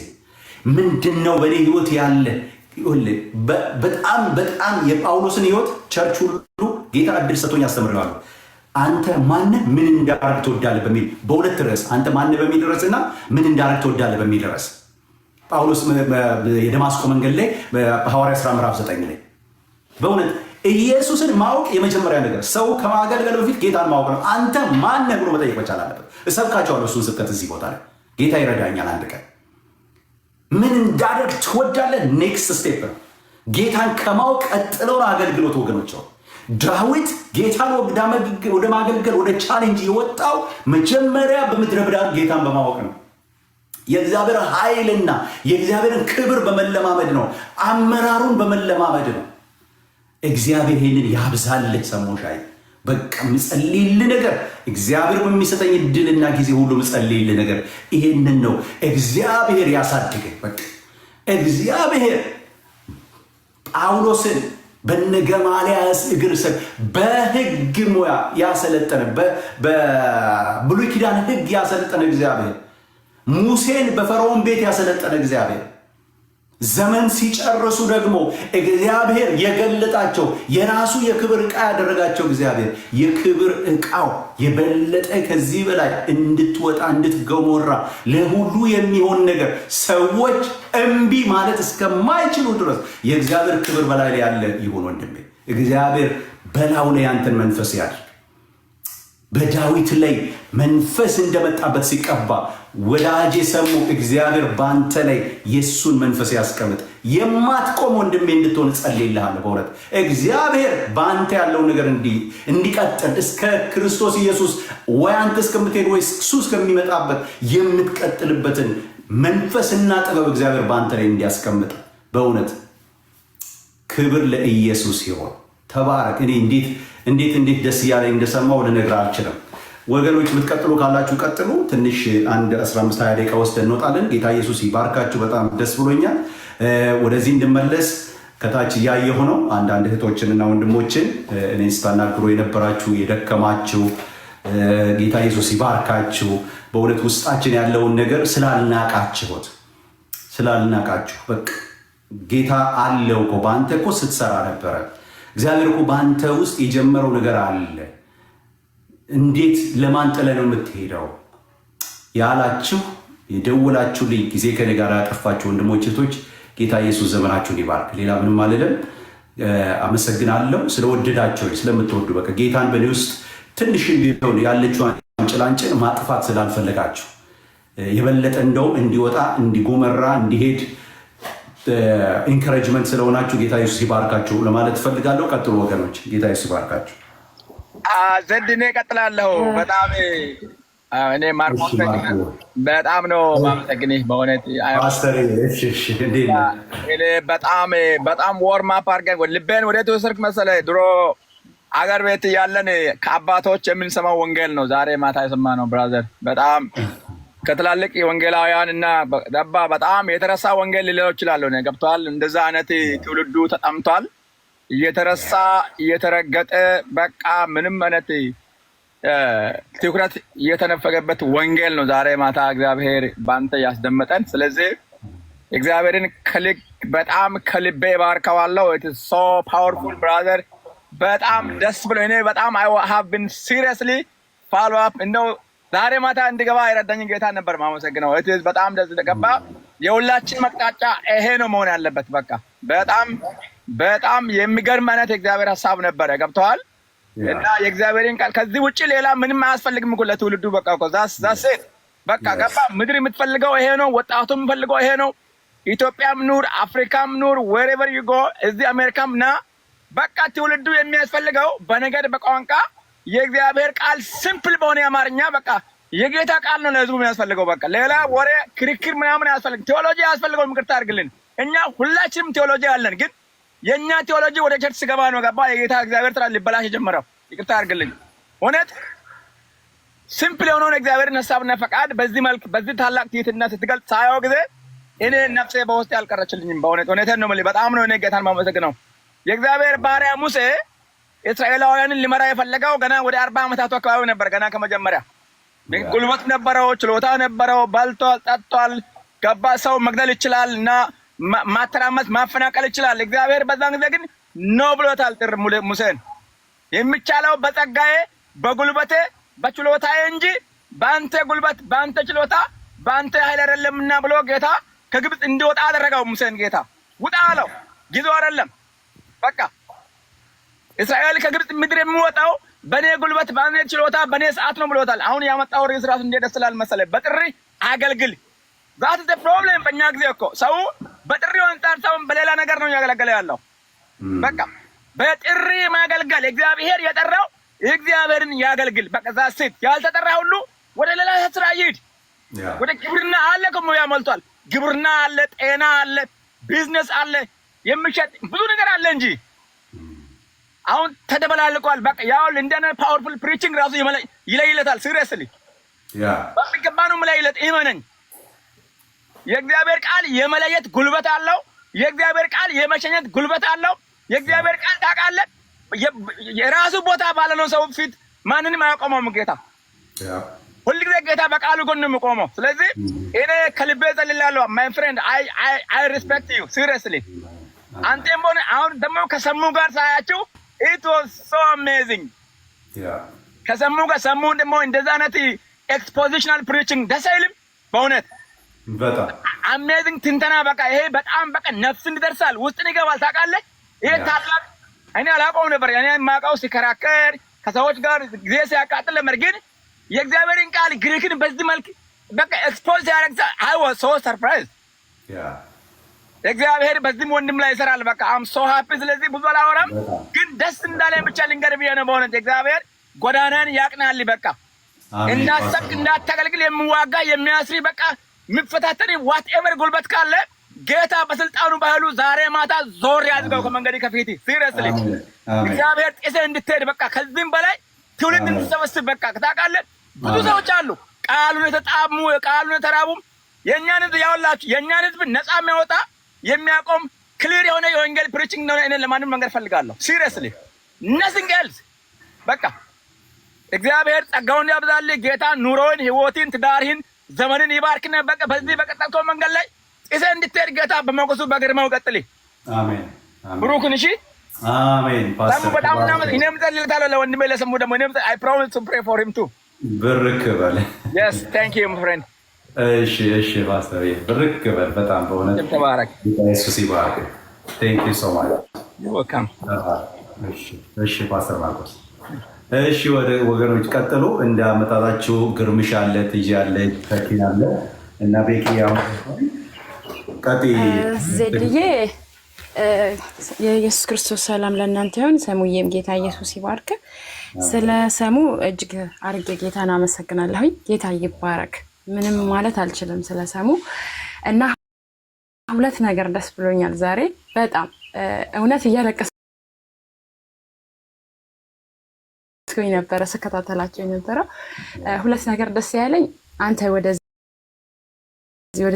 ምንድነው? በኔ ህይወት ያለ በጣም በጣም የጳውሎስን ህይወት ቸርች ሁሉ ጌታ እድል ሰጥቶኝ አስተምረዋለሁ። አንተ ማነህ ምን እንዳደርግ ትወዳለህ በሚል በሁለት ርዕስ፣ አንተ ማነህ በሚል ርዕስና ምን እንዳደርግ ትወዳለህ በሚል ርዕስ ጳውሎስ የደማስቆ መንገድ ላይ በሐዋርያ ሥራ ምዕራፍ 9 ላይ በእውነት ኢየሱስን ማወቅ የመጀመሪያ ነገር፣ ሰው ከማገልገል በፊት ጌታን ማወቅ ነው። አንተ ማነህ ብሎ መጠየቅ መቻል አለበት። እሰብካቸዋለሁ እሱን ስብከት እዚህ ቦታ ላይ ጌታ ይረዳኛል። አንድ ቀን ምን እንዳደርግ ትወዳለህ ኔክስት ስቴፕ ነው። ጌታን ከማወቅ ቀጥለው አገልግሎት ወገኖች። ዳዊት ጌታን ወደ ማገልገል ወደ ቻሌንጅ የወጣው መጀመሪያ በምድረ በዳ ጌታን በማወቅ ነው። የእግዚአብሔር ኃይልና የእግዚአብሔርን ክብር በመለማመድ ነው። አመራሩን በመለማመድ ነው። እግዚአብሔር ይህንን ያብዛልህ። ሰሞሻይ በቃ ምጸልይልህ ነገር እግዚአብሔር በሚሰጠኝ እድልና ጊዜ ሁሉ ምጸልይልህ ነገር ይሄንን ነው። እግዚአብሔር ያሳድገኝ። በቃ እግዚአብሔር ጳውሎስን በነገማልያል እግር ስር በሕግ ሙያ ያሰለጠነ በብሉይ ኪዳን ሕግ ያሰለጠነ እግዚአብሔር፣ ሙሴን በፈርዖን ቤት ያሰለጠነ እግዚአብሔር፣ ዘመን ሲጨርሱ ደግሞ እግዚአብሔር የገለጣቸው የራሱ የክብር ዕቃ ያደረጋቸው እግዚአብሔር የክብር ዕቃው የበለጠ ከዚህ በላይ እንድትወጣ እንድትገሞራ ለሁሉ የሚሆን ነገር ሰዎች እምቢ ማለት እስከማይችሉ ድረስ የእግዚአብሔር ክብር በላይ ላይ ያለ ይሁን ወንድሜ። እግዚአብሔር በላዩ ላይ አንተን መንፈስ ያድርግ። በዳዊት ላይ መንፈስ እንደመጣበት ሲቀባ ወዳጄ ሰሙ እግዚአብሔር በአንተ ላይ የሱን መንፈስ ያስቀምጥ። የማትቆም ወንድሜ እንድትሆን ጸልይልሃለሁ። በእውነት እግዚአብሔር በአንተ ያለው ነገር እንዲቀጥል እስከ ክርስቶስ ኢየሱስ ወይ አንተ እስከምትሄድ ወይ እሱ እስከሚመጣበት የምትቀጥልበትን መንፈስና ጥበብ እግዚአብሔር በአንተ ላይ እንዲያስቀምጥ በእውነት ክብር ለኢየሱስ ይሆን። ተባረክ። እኔ እንዴት ደስ እያለኝ እንደሰማው ልነግርህ አልችልም። ወገኖች የምትቀጥሉ ካላችሁ ቀጥሉ። ትንሽ አንድ 15-20 ደቂቃ ወስደን እንወጣለን። ጌታ ኢየሱስ ይባርካችሁ። በጣም ደስ ብሎኛል። ወደዚህ እንድመለስ ከታች እያየሁ ነው። አንዳንድ እህቶችንና ወንድሞችን እኔን ስታናግሩ የነበራችሁ የደከማችሁ፣ ጌታ ኢየሱስ ይባርካችሁ። በእውነት ውስጣችን ያለውን ነገር ስላልናቃችሁ በቃ ጌታ አለው እኮ በአንተ እኮ ስትሰራ ነበረ። እግዚአብሔር እኮ በአንተ ውስጥ የጀመረው ነገር አለ። እንዴት ለማን ጥለህ ነው የምትሄደው ያላችሁ የደውላችሁልኝ ጊዜ ከኔ ጋር ያጠፋችሁ ወንድሞች እህቶች፣ ጌታ ኢየሱስ ዘመናችሁን ይባርክ። ሌላ ምንም አልልም። አመሰግናለሁ ስለወደዳችሁ፣ ስለምትወዱ በቃ ጌታን በእኔ ውስጥ ትንሽ ቢሆን ያለችዋን ጭላንጭል ማጥፋት ስላልፈለጋችሁ የበለጠ እንደውም እንዲወጣ እንዲጎመራ እንዲሄድ ኢንካሬጅመንት ስለሆናችሁ ጌታ ኢየሱስ ይባርካችሁ ለማለት ፈልጋለሁ። ቀጥሉ ወገኖች፣ ጌታ ኢየሱስ ይባርካችሁ። ዘንድኔ ቀጥላለሁ። በጣም እኔ ማርቆስ በጣም ነው ማመሰግንህ በእውነት ፓስተር። እሺ እኔ በጣም ወርም አፕ አድርገን ልቤን ወደ ተወሰድክ መሰለህ። ድሮ አገር ቤት እያለን ከአባቶች የምንሰማው ወንጌል ነው ዛሬ ማታ የሰማነው ብራዘር። በጣም ከትላልቅ ወንጌላውያን እና በጣም የተረሳ ወንጌል ሊለው ይችላል። ገብቶሃል? እንደዛ አይነት ትውልዱ ተጠምቷል። እየተረሳ እየተረገጠ በቃ ምንም አይነት ትኩረት እየተነፈገበት ወንጌል ነው ዛሬ ማታ እግዚአብሔር ባንተ ያስደመጠን። ስለዚህ እግዚአብሔርን በጣም ከልቤ ባርከዋለሁ። ኢት ኢዝ ሶ ፓወርፉል ብራዘር። በጣም ደስ ብሎ እኔ በጣም I have been seriously follow up እንደው ዛሬ ማታ እንድገባ የረዳኝ ጌታ ነበር ማመሰግነው። ኢት ኢዝ በጣም ደስ ተቀባ። የሁላችን መቅጣጫ ይሄ ነው መሆን ያለበት። በቃ በጣም የሚገርም አይነት የእግዚአብሔር ሐሳብ ነበረ። ገብተዋል? እና የእግዚአብሔርን ቃል ከዚህ ውጪ ሌላ ምንም አያስፈልግም እኮ ለትውልዱ። በቃ እኮ ዛስ በቃ ገባ። ምድር የምትፈልገው ይሄ ነው። ወጣቱ የምፈልገው ይሄ ነው። ኢትዮጵያም ኑር፣ አፍሪካም ኑር፣ wherever you go እዚህ አሜሪካም ና በቃ ትውልዱ የሚያስፈልገው በነገድ በቋንቋ የእግዚአብሔር ቃል ሲምፕል በሆነ አማርኛ በቃ የጌታ ቃል ነው ለህዝቡ የሚያስፈልገው። በቃ ሌላ ወሬ ክርክር ምናምን አያስፈልግም። ቴዎሎጂ አያስፈልገው። ይቅርታ አድርግልን። እኛ ሁላችንም ቴዎሎጂ አለን፣ ግን የኛ ቴዎሎጂ ወደ ቸርች ስገባ ነው ገባ የጌታ እግዚአብሔር ስራ ሊበላሽ የጀመረው። ይቅርታ አድርግልኝ። እውነት ሲምፕል የሆነውን እግዚአብሔርን ሐሳብና ፈቃድ በዚህ መልክ በዚህ ታላቅ ትህትና ስትገልጽ ሳየው ጊዜ እኔ ነፍሴ በውስጥ ያልቀረችልኝም። እውነቴን ነው የምልህ። በጣም ነው እኔ ጌታን ማመሰግነው። የእግዚአብሔር ባሪያ ሙሴ እስራኤላውያንን ሊመራ የፈለገው ገና ወደ 40 ዓመታቱ አካባቢ ነበር። ገና ከመጀመሪያ ጉልበት ነበረው፣ ችሎታ ነበረው፣ በልቷል፣ ጠጥቷል፣ ገባ። ሰው መግደል ይችላል እና ማተራመስ ማፈናቀል ይችላል። እግዚአብሔር በዛን ጊዜ ግን ኖ ብሎታል ጥር ሙሴን። የሚቻለው በጸጋዬ በጉልበቴ በችሎታዬ እንጂ በአንተ ጉልበት በአንተ ችሎታ በአንተ ኃይል አይደለምና ብሎ ጌታ ከግብፅ እንዲወጣ አደረገው። ሙሴን ጌታ ውጣ አለው። ጊዜው አይደለም በቃ እስራኤል ከግብፅ ምድር የሚወጣው በኔ ጉልበት በኔ ችሎታ በኔ ሰዓት ነው ብሎታል። አሁን ያመጣው ርዕስ ራሱ እንዴት ደስ ይላል መሰለህ። በጥሪ አገልግል። ዛት ዘ ፕሮብሌም። በእኛ ጊዜ እኮ ሰው በጥሪው አንፃር ሰውን በሌላ ነገር ነው እያገለገለ ያለው። በቃ በጥሪ ማገልገል እግዚአብሔር የጠራው እግዚአብሔርን ያገልግል። በቃ ዛት ሴት ያልተጠራ ሁሉ ወደ ሌላ ስራ ይሄድ። ወደ ግብርና አለ እኮ ያመልጧል። ግብርና አለ፣ ጤና አለ፣ ቢዝነስ አለ፣ የሚሸጥ ብዙ ነገር አለ እንጂ አሁን ተደበላልቋል። በቃ ያው እንደነ ፓወርፉል ፕሪቺንግ ራሱ ይለይለታል። ሲሪየስሊ በሚገባ ነው የምለይለት። ይመነኝ። የእግዚአብሔር ቃል የመለየት ጉልበት አለው። የእግዚአብሔር ቃል የመሸኘት ጉልበት አለው። የእግዚአብሔር ቃል ታውቃለህ፣ የራሱ ቦታ ባለነው ሰው ፊት ማንንም አያቆመውም ጌታ። ሁልጊዜ ጌታ በቃሉ ጎን ነው የሚቆመው። ስለዚህ እኔ ከልቤ ጸልላለሁ። ማይ ፍሬንድ አይ ሪስፔክት ዩ ሲሪየስሊ። አንተም ሆነ አሁን ደግሞ ከሰሙ ጋር ሳያችሁ it was so amazing። ከሰሙ ጋር ሰሙ ደግሞ እንደዛ አይነት ኤክስፖዚሽናል ፕሪቺንግ ደስ አይልም? በእውነት በጣም አሜዚንግ ትንተና። በቃ ይሄ በጣም በቃ ነፍስን ይደርሳል፣ ውስጥን ይገባል። ታውቃለህ ይሄ ታላቅ እኔ አላውቀውም ነበር። እኔ የማውቀው ሲከራከር ከሰዎች ጋር ጊዜ ሲያቃጥል ነበር። ግን የእግዚአብሔርን ቃል ግሪክን በዚህ መልክ በቃ ኤክስፖዝ ያደረግ I was so surprised። እግዚአብሔር በዚህም ወንድም ላይ ይሰራል። በቃ አም ሶ ሃፒ። ስለዚህ ብዙ አላወራም፣ ግን ደስ እንዳለ ብቻ ልንገር ብዬ ነው። በእውነት እግዚአብሔር ጎዳናን ያቅናል። በቃ እንዳሰብክ እንዳታገልግል የሚዋጋ የሚያስሪ በቃ የሚፈታተን ዋትኤቨር ጉልበት ካለ ጌታ በስልጣኑ ባህሉ ዛሬ ማታ ዞር ያድርገው ከመንገድ ከፊት። ሲሪየስሊ እግዚአብሔር ጤሰ እንድትሄድ በቃ ከዚህም በላይ ትውልድ እንድትሰበስብ በቃ ታውቃለህ። ብዙ ሰዎች አሉ ቃሉን የተጣሙ ቃሉን የተራቡም የእኛን ህዝብ ያውላችሁ የእኛን ህዝብ ነፃ የሚያወጣ የሚያቆም ክሊር የሆነ የወንጌል ፕሪቺንግ ነው። እኔ ለማንም መንገድ ፈልጋለሁ። ሲሪየስሊ ነሲንግ ኤልስ። በቃ እግዚአብሔር ጸጋውን ያብዛልህ። ጌታ ኑሮን፣ ህይወትን፣ ትዳርህን፣ ዘመንን ይባርክና በቃ በዚህ በቀጣው መንገድ ላይ ጤሰ እንድትሄድ ጌታ በመንግስቱ በግርማው ቀጥልህ። አሜን። ብሩክን እሺ አሜን። ፓስተር በጣም እኔም ጸልይልታለሁ ለወንድሜ ለሰሙ ደግሞ እኔም I promise to pray for him too። ብርክ በል። Yes, thank you my friend። እሺ ፓስተር ብርክ በል። በጣም በእውነት ተባረክ። ኢየሱስ ይባርክ። Thank you so much። You're welcome። እሺ ፓስተር ማርቆስ። እሺ ወገኖች ቀጥሎ እንዳመጣጣችሁ ግርምሽ አለ፣ ትጂ አለ፣ ተኪን አለ እና ቤኪ ያው ዘድዬ የኢየሱስ ክርስቶስ ሰላም ለእናንተ ይሁን። ሰሙዬም ጌታ ኢየሱስ ይባርክ። ስለሰሙ እጅግ አርጌ ጌታን አመሰግናለሁ። ጌታ ይባረክ። ምንም ማለት አልችልም ስለሰሙ እና ሁለት ነገር ደስ ብሎኛል ዛሬ በጣም እውነት እያለቀስኩኝ ነበረ ስከታተላቸው የነበረው ሁለት ነገር ደስ ያለኝ አንተ ወደ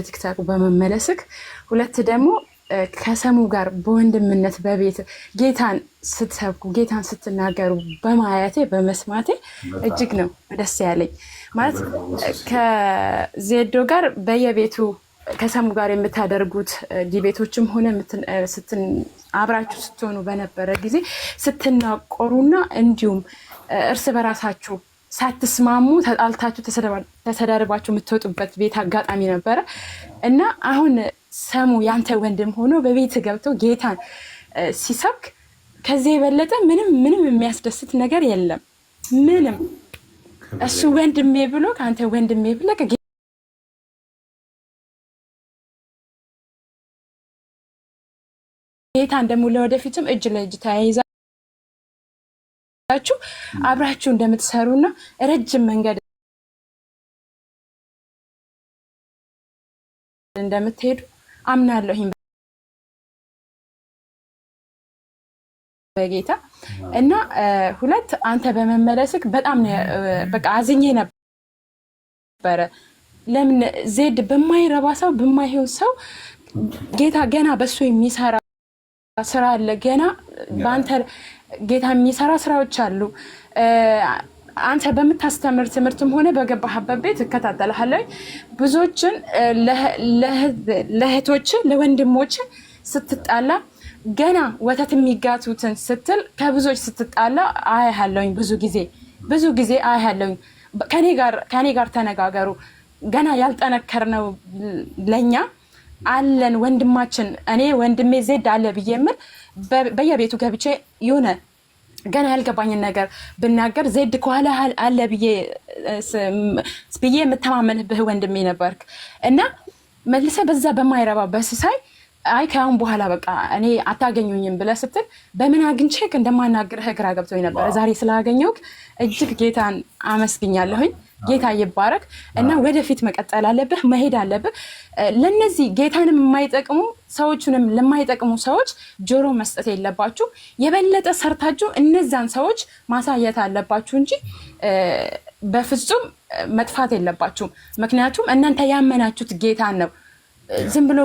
ቲክታክ በመመለስክ፣ ሁለት ደግሞ ከሰሙ ጋር በወንድምነት በቤት ጌታን ስትሰብኩ ጌታን ስትናገሩ በማየቴ በመስማቴ እጅግ ነው ደስ ያለኝ። ማለት ከዜዶ ጋር በየቤቱ ከሰሙ ጋር የምታደርጉት ዲቤቶችም ሆነ አብራችሁ ስትሆኑ በነበረ ጊዜ ስትናቆሩና እንዲሁም እርስ በራሳችሁ ሳትስማሙ ተጣልታችሁ ተሰዳድባችሁ የምትወጡበት ቤት አጋጣሚ ነበረ እና አሁን ሰሙ ያንተ ወንድም ሆኖ በቤት ገብቶ ጌታን ሲሰብክ ከዚህ የበለጠ ምንም የሚያስደስት ነገር የለም። ምንም እሱ ወንድሜ ብሎ ከአንተ ወንድሜ ብሎ ጌታን ደግሞ ለወደፊትም እጅ ለእጅ ተያይዛችሁ አብራችሁ እንደምትሰሩና ረጅም መንገድ እንደምትሄዱ አምናለሁ በጌታ እና ሁለት አንተ በመመለስክ በጣም በቃ አዝኜ ነበረ። ለምን ዜድ በማይረባ ሰው በማይሆን ሰው ጌታ ገና በሱ የሚሰራ ስራ አለ። ገና በአንተ ጌታ የሚሰራ ስራዎች አሉ። አንተ በምታስተምር ትምህርትም ሆነ በገባህበት ቤት እከታተልሃለሁ። ብዙዎችን ለእህቶች ለወንድሞች ስትጣላ ገና ወተት የሚጋቱትን ስትል ከብዙዎች ስትጣላ አያለሁኝ። ብዙ ጊዜ አያለሁኝ። ከኔ ጋር ተነጋገሩ። ገና ያልጠነከርነው ለኛ አለን ወንድማችን። እኔ ወንድሜ ዜድ አለ ብዬ የምል በየቤቱ ገብቼ የሆነ ገና ያልገባኝን ነገር ብናገር ዜድ ከኋላ አለ ብዬ የምተማመንብህ ወንድሜ ነበርክ እና መልሰ በዛ በማይረባ በስሳይ አይ ከአሁን በኋላ በቃ እኔ አታገኙኝም ብለህ ስትል በምን አግኝቼክ እንደማናግርህ ግራ ገብቶኝ ነበር። ዛሬ ስላገኘሁክ እጅግ ጌታን አመስግኛለሁኝ። ጌታ ይባረክ እና ወደፊት መቀጠል አለብህ፣ መሄድ አለብህ። ለነዚህ ጌታንም የማይጠቅሙ ሰዎችንም ለማይጠቅሙ ሰዎች ጆሮ መስጠት የለባችሁ። የበለጠ ሰርታችሁ እነዛን ሰዎች ማሳየት አለባችሁ እንጂ በፍጹም መጥፋት የለባችሁም። ምክንያቱም እናንተ ያመናችሁት ጌታን ነው። ዝም ብሎ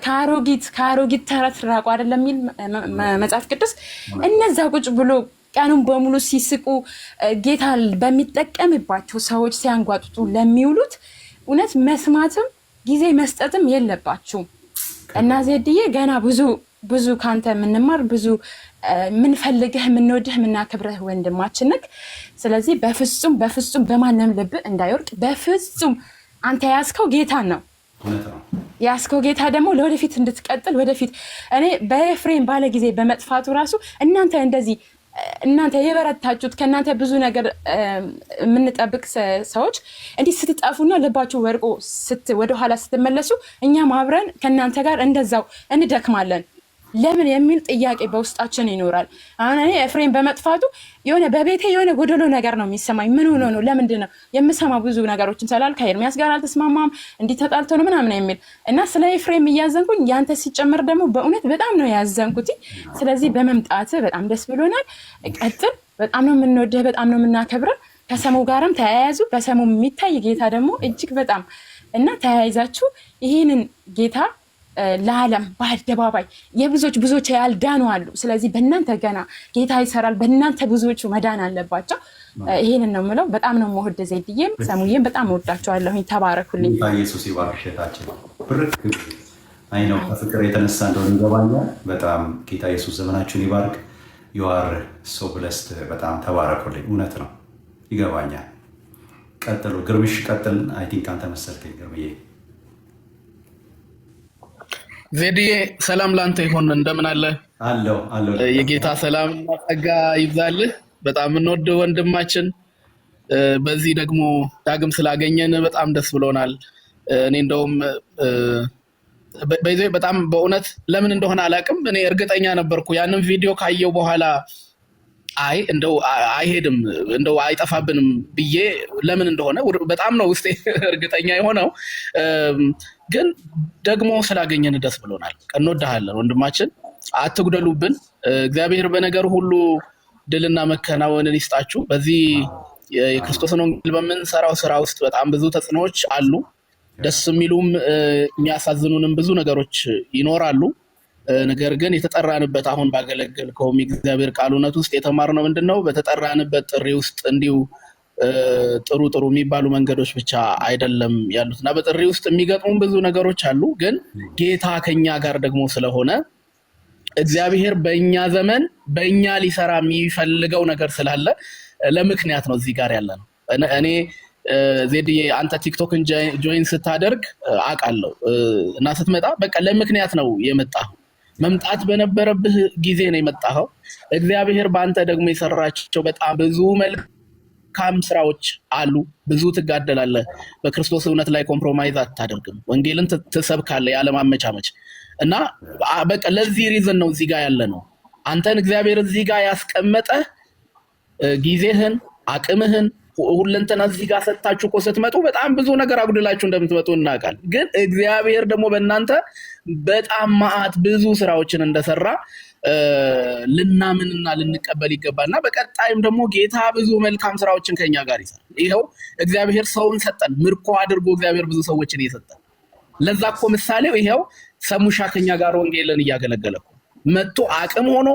ከአሮጊት ተረት ራቁ አይደለም የሚል መጽሐፍ ቅዱስ። እነዛ ቁጭ ብሎ ቀኑን በሙሉ ሲስቁ ጌታ በሚጠቀምባቸው ሰዎች ሲያንጓጥጡ ለሚውሉት እውነት መስማትም ጊዜ መስጠትም የለባችሁም እና ዜድዬ ገና ብዙ ካንተ የምንማር ብዙ ምንፈልግህ ምንወድህ ምናከብረህ ወንድማችን ነህ። ስለዚህ በፍጹም በማንም ልብ እንዳይወርቅ በፍጹም አንተ ያስከው ጌታን ነው። ያስከው ጌታ ደግሞ ለወደፊት እንድትቀጥል ወደፊት እኔ በኤፍሬም ባለ ጊዜ በመጥፋቱ ራሱ እናንተ የበረታችሁት ከእናንተ ብዙ ነገር የምንጠብቅ ሰዎች እንዲህ ስትጠፉና ልባችሁ ወርቆ ወደኋላ ስትመለሱ እኛም አብረን ከእናንተ ጋር እንደዛው እንደክማለን ለምን የሚል ጥያቄ በውስጣችን ይኖራል። አሁን እኔ ኤፍሬም በመጥፋቱ የሆነ በቤቴ የሆነ ጎደሎ ነገር ነው የሚሰማኝ። ምን ሆኖ ነው? ለምንድን ነው የምሰማ? ብዙ ነገሮችን ስላል ከኤርሚያስ ጋር አልተስማማም እንዲህ ተጣልቶ ነው ምናምን የሚል እና ስለ ኤፍሬም እያዘንኩኝ ያንተ ሲጨመር ደግሞ በእውነት በጣም ነው ያዘንኩት። ስለዚህ በመምጣት በጣም ደስ ብሎናል። ቀጥል። በጣም ነው የምንወድህ፣ በጣም ነው የምናከብረህ። ከሰሙ ጋርም ተያያዙ። በሰሙ የሚታይ ጌታ ደግሞ እጅግ በጣም እና ተያይዛችሁ ይህንን ጌታ ለዓለም በአደባባይ ብዙዎች ያልዳኑ አሉ። ስለዚህ በእናንተ ገና ጌታ ይሰራል። በእናንተ ብዙዎቹ መዳን አለባቸው። ይሄንን ነው የምለው። በጣም ነው የምወድ ዜድዬም ሰሙዬም በጣም እወዳቸዋለሁ። ተባረኩልኝ። ኢየሱስ ይባርክ። ሸታችን ብርክ አይ ነው ከፍቅር የተነሳ እንደሆነ ይገባኛል። በጣም ጌታ ኢየሱስ ዘመናችሁን ይባርክ። you are so blessed። በጣም ተባረኩልኝ። እውነት ነው ይገባኛል። ቀጥሉ ግርምሽ ቀጥል። አይ ቲንክ አንተ መሰልከኝ ግርምዬ። ዜድዬ ሰላም ላንተ ይሁን። እንደምን አለ? አለው የጌታ ሰላም እና ጸጋ ይብዛልህ። በጣም እንወደው ወንድማችን፣ በዚህ ደግሞ ዳግም ስላገኘን በጣም ደስ ብሎናል። እኔ እንደውም በጣም በእውነት ለምን እንደሆነ አላውቅም፣ እኔ እርግጠኛ ነበርኩ ያንን ቪዲዮ ካየው በኋላ አይ እንደው አይሄድም እንደው አይጠፋብንም ብዬ ለምን እንደሆነ በጣም ነው ውስጤ እርግጠኛ የሆነው። ግን ደግሞ ስላገኘን ደስ ብሎናል። እንወድሃለን ወንድማችን፣ አትጉደሉብን። እግዚአብሔር በነገር ሁሉ ድልና መከናወንን ይስጣችሁ። በዚህ የክርስቶስን ወንጌል በምንሰራው ስራ ውስጥ በጣም ብዙ ተጽዕኖዎች አሉ። ደስ የሚሉም የሚያሳዝኑንም ብዙ ነገሮች ይኖራሉ። ነገር ግን የተጠራንበት አሁን ባገለገልከውም የእግዚአብሔር ቃል እውነት ውስጥ የተማርነው ምንድን ነው? በተጠራንበት ጥሪ ውስጥ እንዲሁ ጥሩ ጥሩ የሚባሉ መንገዶች ብቻ አይደለም ያሉት እና በጥሪ ውስጥ የሚገጥሙን ብዙ ነገሮች አሉ። ግን ጌታ ከኛ ጋር ደግሞ ስለሆነ እግዚአብሔር በእኛ ዘመን በእኛ ሊሰራ የሚፈልገው ነገር ስላለ ለምክንያት ነው እዚህ ጋር ያለ ነው። እኔ ዜድዬ አንተ ቲክቶክን ጆይን ስታደርግ አውቃለሁ እና ስትመጣ በቃ ለምክንያት ነው የመጣኸው። መምጣት በነበረብህ ጊዜ ነው የመጣኸው። እግዚአብሔር በአንተ ደግሞ የሰራቸው በጣም ብዙ መልካም ስራዎች አሉ። ብዙ ትጋደላለህ። በክርስቶስ እውነት ላይ ኮምፕሮማይዝ አታደርግም። ወንጌልን ትሰብካለህ ያለማመቻመች እና በቃ ለዚህ ሪዝን ነው እዚህ ጋር ያለ ነው። አንተን እግዚአብሔር እዚህ ጋር ያስቀመጠህ ጊዜህን፣ አቅምህን ሁለንተና እዚህ ጋር ሰጥታችሁ እኮ ስትመጡ በጣም ብዙ ነገር አጉድላችሁ እንደምትመጡ እናውቃለን። ግን እግዚአብሔር ደግሞ በእናንተ በጣም መዓት ብዙ ስራዎችን እንደሰራ ልናምንና ልንቀበል ይገባል እና በቀጣይም ደግሞ ጌታ ብዙ መልካም ስራዎችን ከኛ ጋር ይሰራል። ይኸው እግዚአብሔር ሰውን ሰጠን፣ ምርኮ አድርጎ እግዚአብሔር ብዙ ሰዎችን እየሰጠን። ለዛ እኮ ምሳሌው ይኸው ሰሙሻ ከኛ ጋር ወንጌልን እያገለገለ መጥቶ አቅም ሆኖ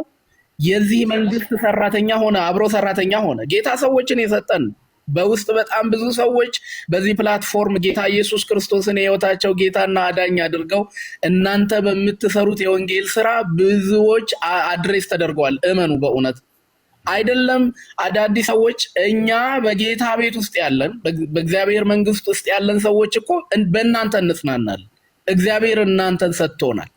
የዚህ መንግስት ሰራተኛ ሆነ፣ አብሮ ሰራተኛ ሆነ። ጌታ ሰዎችን የሰጠን በውስጥ በጣም ብዙ ሰዎች በዚህ ፕላትፎርም ጌታ ኢየሱስ ክርስቶስን የህይወታቸው ጌታና አዳኝ አድርገው እናንተ በምትሰሩት የወንጌል ስራ ብዙዎች አድሬስ ተደርገዋል። እመኑ። በእውነት አይደለም አዳዲስ ሰዎች፣ እኛ በጌታ ቤት ውስጥ ያለን በእግዚአብሔር መንግስት ውስጥ ያለን ሰዎች እኮ በእናንተ እንጽናናለን። እግዚአብሔር እናንተን ሰጥቶናል።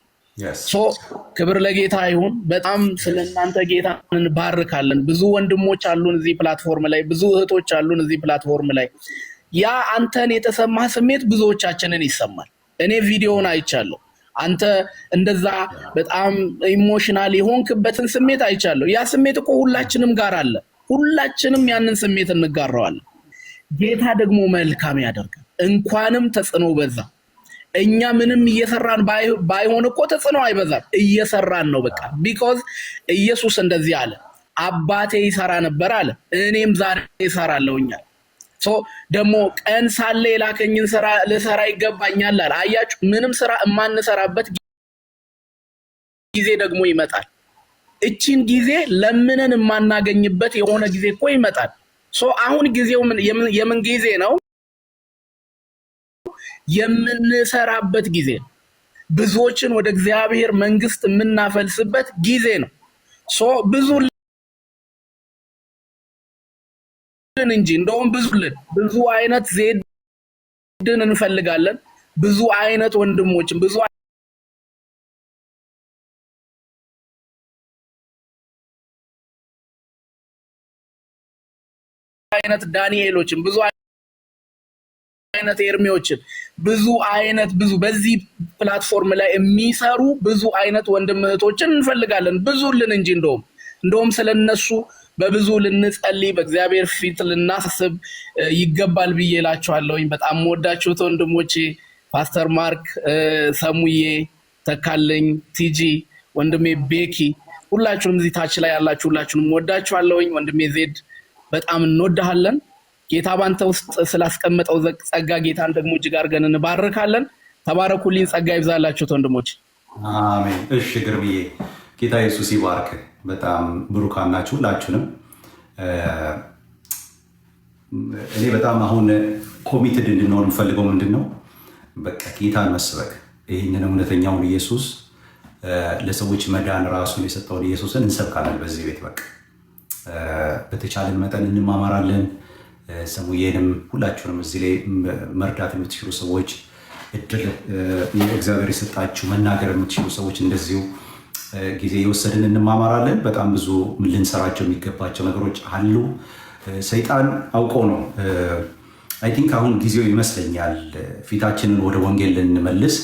ክብር ለጌታ ይሁን። በጣም ስለእናንተ ጌታ እንባርካለን። ብዙ ወንድሞች አሉን እዚህ ፕላትፎርም ላይ፣ ብዙ እህቶች አሉን እዚህ ፕላትፎርም ላይ። ያ አንተን የተሰማህ ስሜት ብዙዎቻችንን ይሰማል። እኔ ቪዲዮውን አይቻለሁ። አንተ እንደዛ በጣም ኢሞሽናል የሆንክበትን ስሜት አይቻለሁ። ያ ስሜት እኮ ሁላችንም ጋር አለ። ሁላችንም ያንን ስሜት እንጋራዋለን። ጌታ ደግሞ መልካም ያደርጋል። እንኳንም ተጽዕኖ በዛ። እኛ ምንም እየሰራን ባይሆን እኮ ተጽዕኖ አይበዛም። እየሰራን ነው በቃ። ቢኮዝ ኢየሱስ እንደዚህ አለ፣ አባቴ ይሰራ ነበር አለ፣ እኔም ዛሬ ይሰራለሁኛል። ደግሞ ቀን ሳለ የላከኝን ስራ ልሰራ ይገባኛል አለ። አያችሁ፣ ምንም ስራ የማንሰራበት ጊዜ ደግሞ ይመጣል። እቺን ጊዜ ለምንን የማናገኝበት የሆነ ጊዜ እኮ ይመጣል። አሁን ጊዜው የምን ጊዜ ነው? የምንሰራበት ጊዜ ነው። ብዙዎችን ወደ እግዚአብሔር መንግስት የምናፈልስበት ጊዜ ነው። ብዙ እንጂ እንደውም ብዙ አይነት ዜድን እንፈልጋለን። ብዙ አይነት ወንድሞችን፣ ብዙ አይነት ዳንኤሎችን፣ ብዙ አይነት ኤርሚዎችን፣ ብዙ በዚህ ፕላትፎርም ላይ የሚሰሩ ብዙ አይነት ወንድም እህቶችን እንፈልጋለን። ብዙልን እንጂ እንደውም ስለነሱ በብዙ ልንጸልይ በእግዚአብሔር ፊት ልናስብ ይገባል ብዬ እላችኋለሁኝ። በጣም ወዳችሁት ወንድሞቼ ፓስተር ማርክ፣ ሰሙዬ፣ ተካልኝ፣ ቲጂ፣ ወንድሜ ቤኪ፣ ሁላችሁንም እዚህ ታች ላይ ያላችሁ ሁላችሁንም ወዳችኋለሁኝ። ወንድሜ ዜድ በጣም እንወዳሃለን። ጌታ ባንተ ውስጥ ስላስቀመጠው ጸጋ ጌታን ደግሞ እጅግ አድርገን እንባርካለን። ተባረኩልኝ። ጸጋ ይብዛላችሁት ወንድሞች። አሜን። እሺ ግርምዬ፣ ጌታ ኢየሱስ ይባርክ። በጣም ብሩካን ናችሁ ሁላችሁንም። እኔ በጣም አሁን ኮሚትድ እንድንሆን የምፈልገው ምንድን ነው? በቃ ጌታን መስበክ፣ ይህንን እውነተኛውን ኢየሱስ ለሰዎች መዳን ራሱን የሰጠውን ኢየሱስን እንሰብካለን በዚህ ቤት። በቃ በተቻለን መጠን እንማማራለን። ሰሙዬንም ሁላችሁንም እዚህ ላይ መርዳት የምትችሉ ሰዎች እድል እግዚአብሔር የሰጣችሁ መናገር የምትችሉ ሰዎች እንደዚሁ ጊዜ የወሰድን እንማማራለን። በጣም ብዙ ልንሰራቸው የሚገባቸው ነገሮች አሉ። ሰይጣን አውቆ ነው አይ ቲንክ አሁን ጊዜው ይመስለኛል ፊታችንን ወደ ወንጌል ልንመልስ፣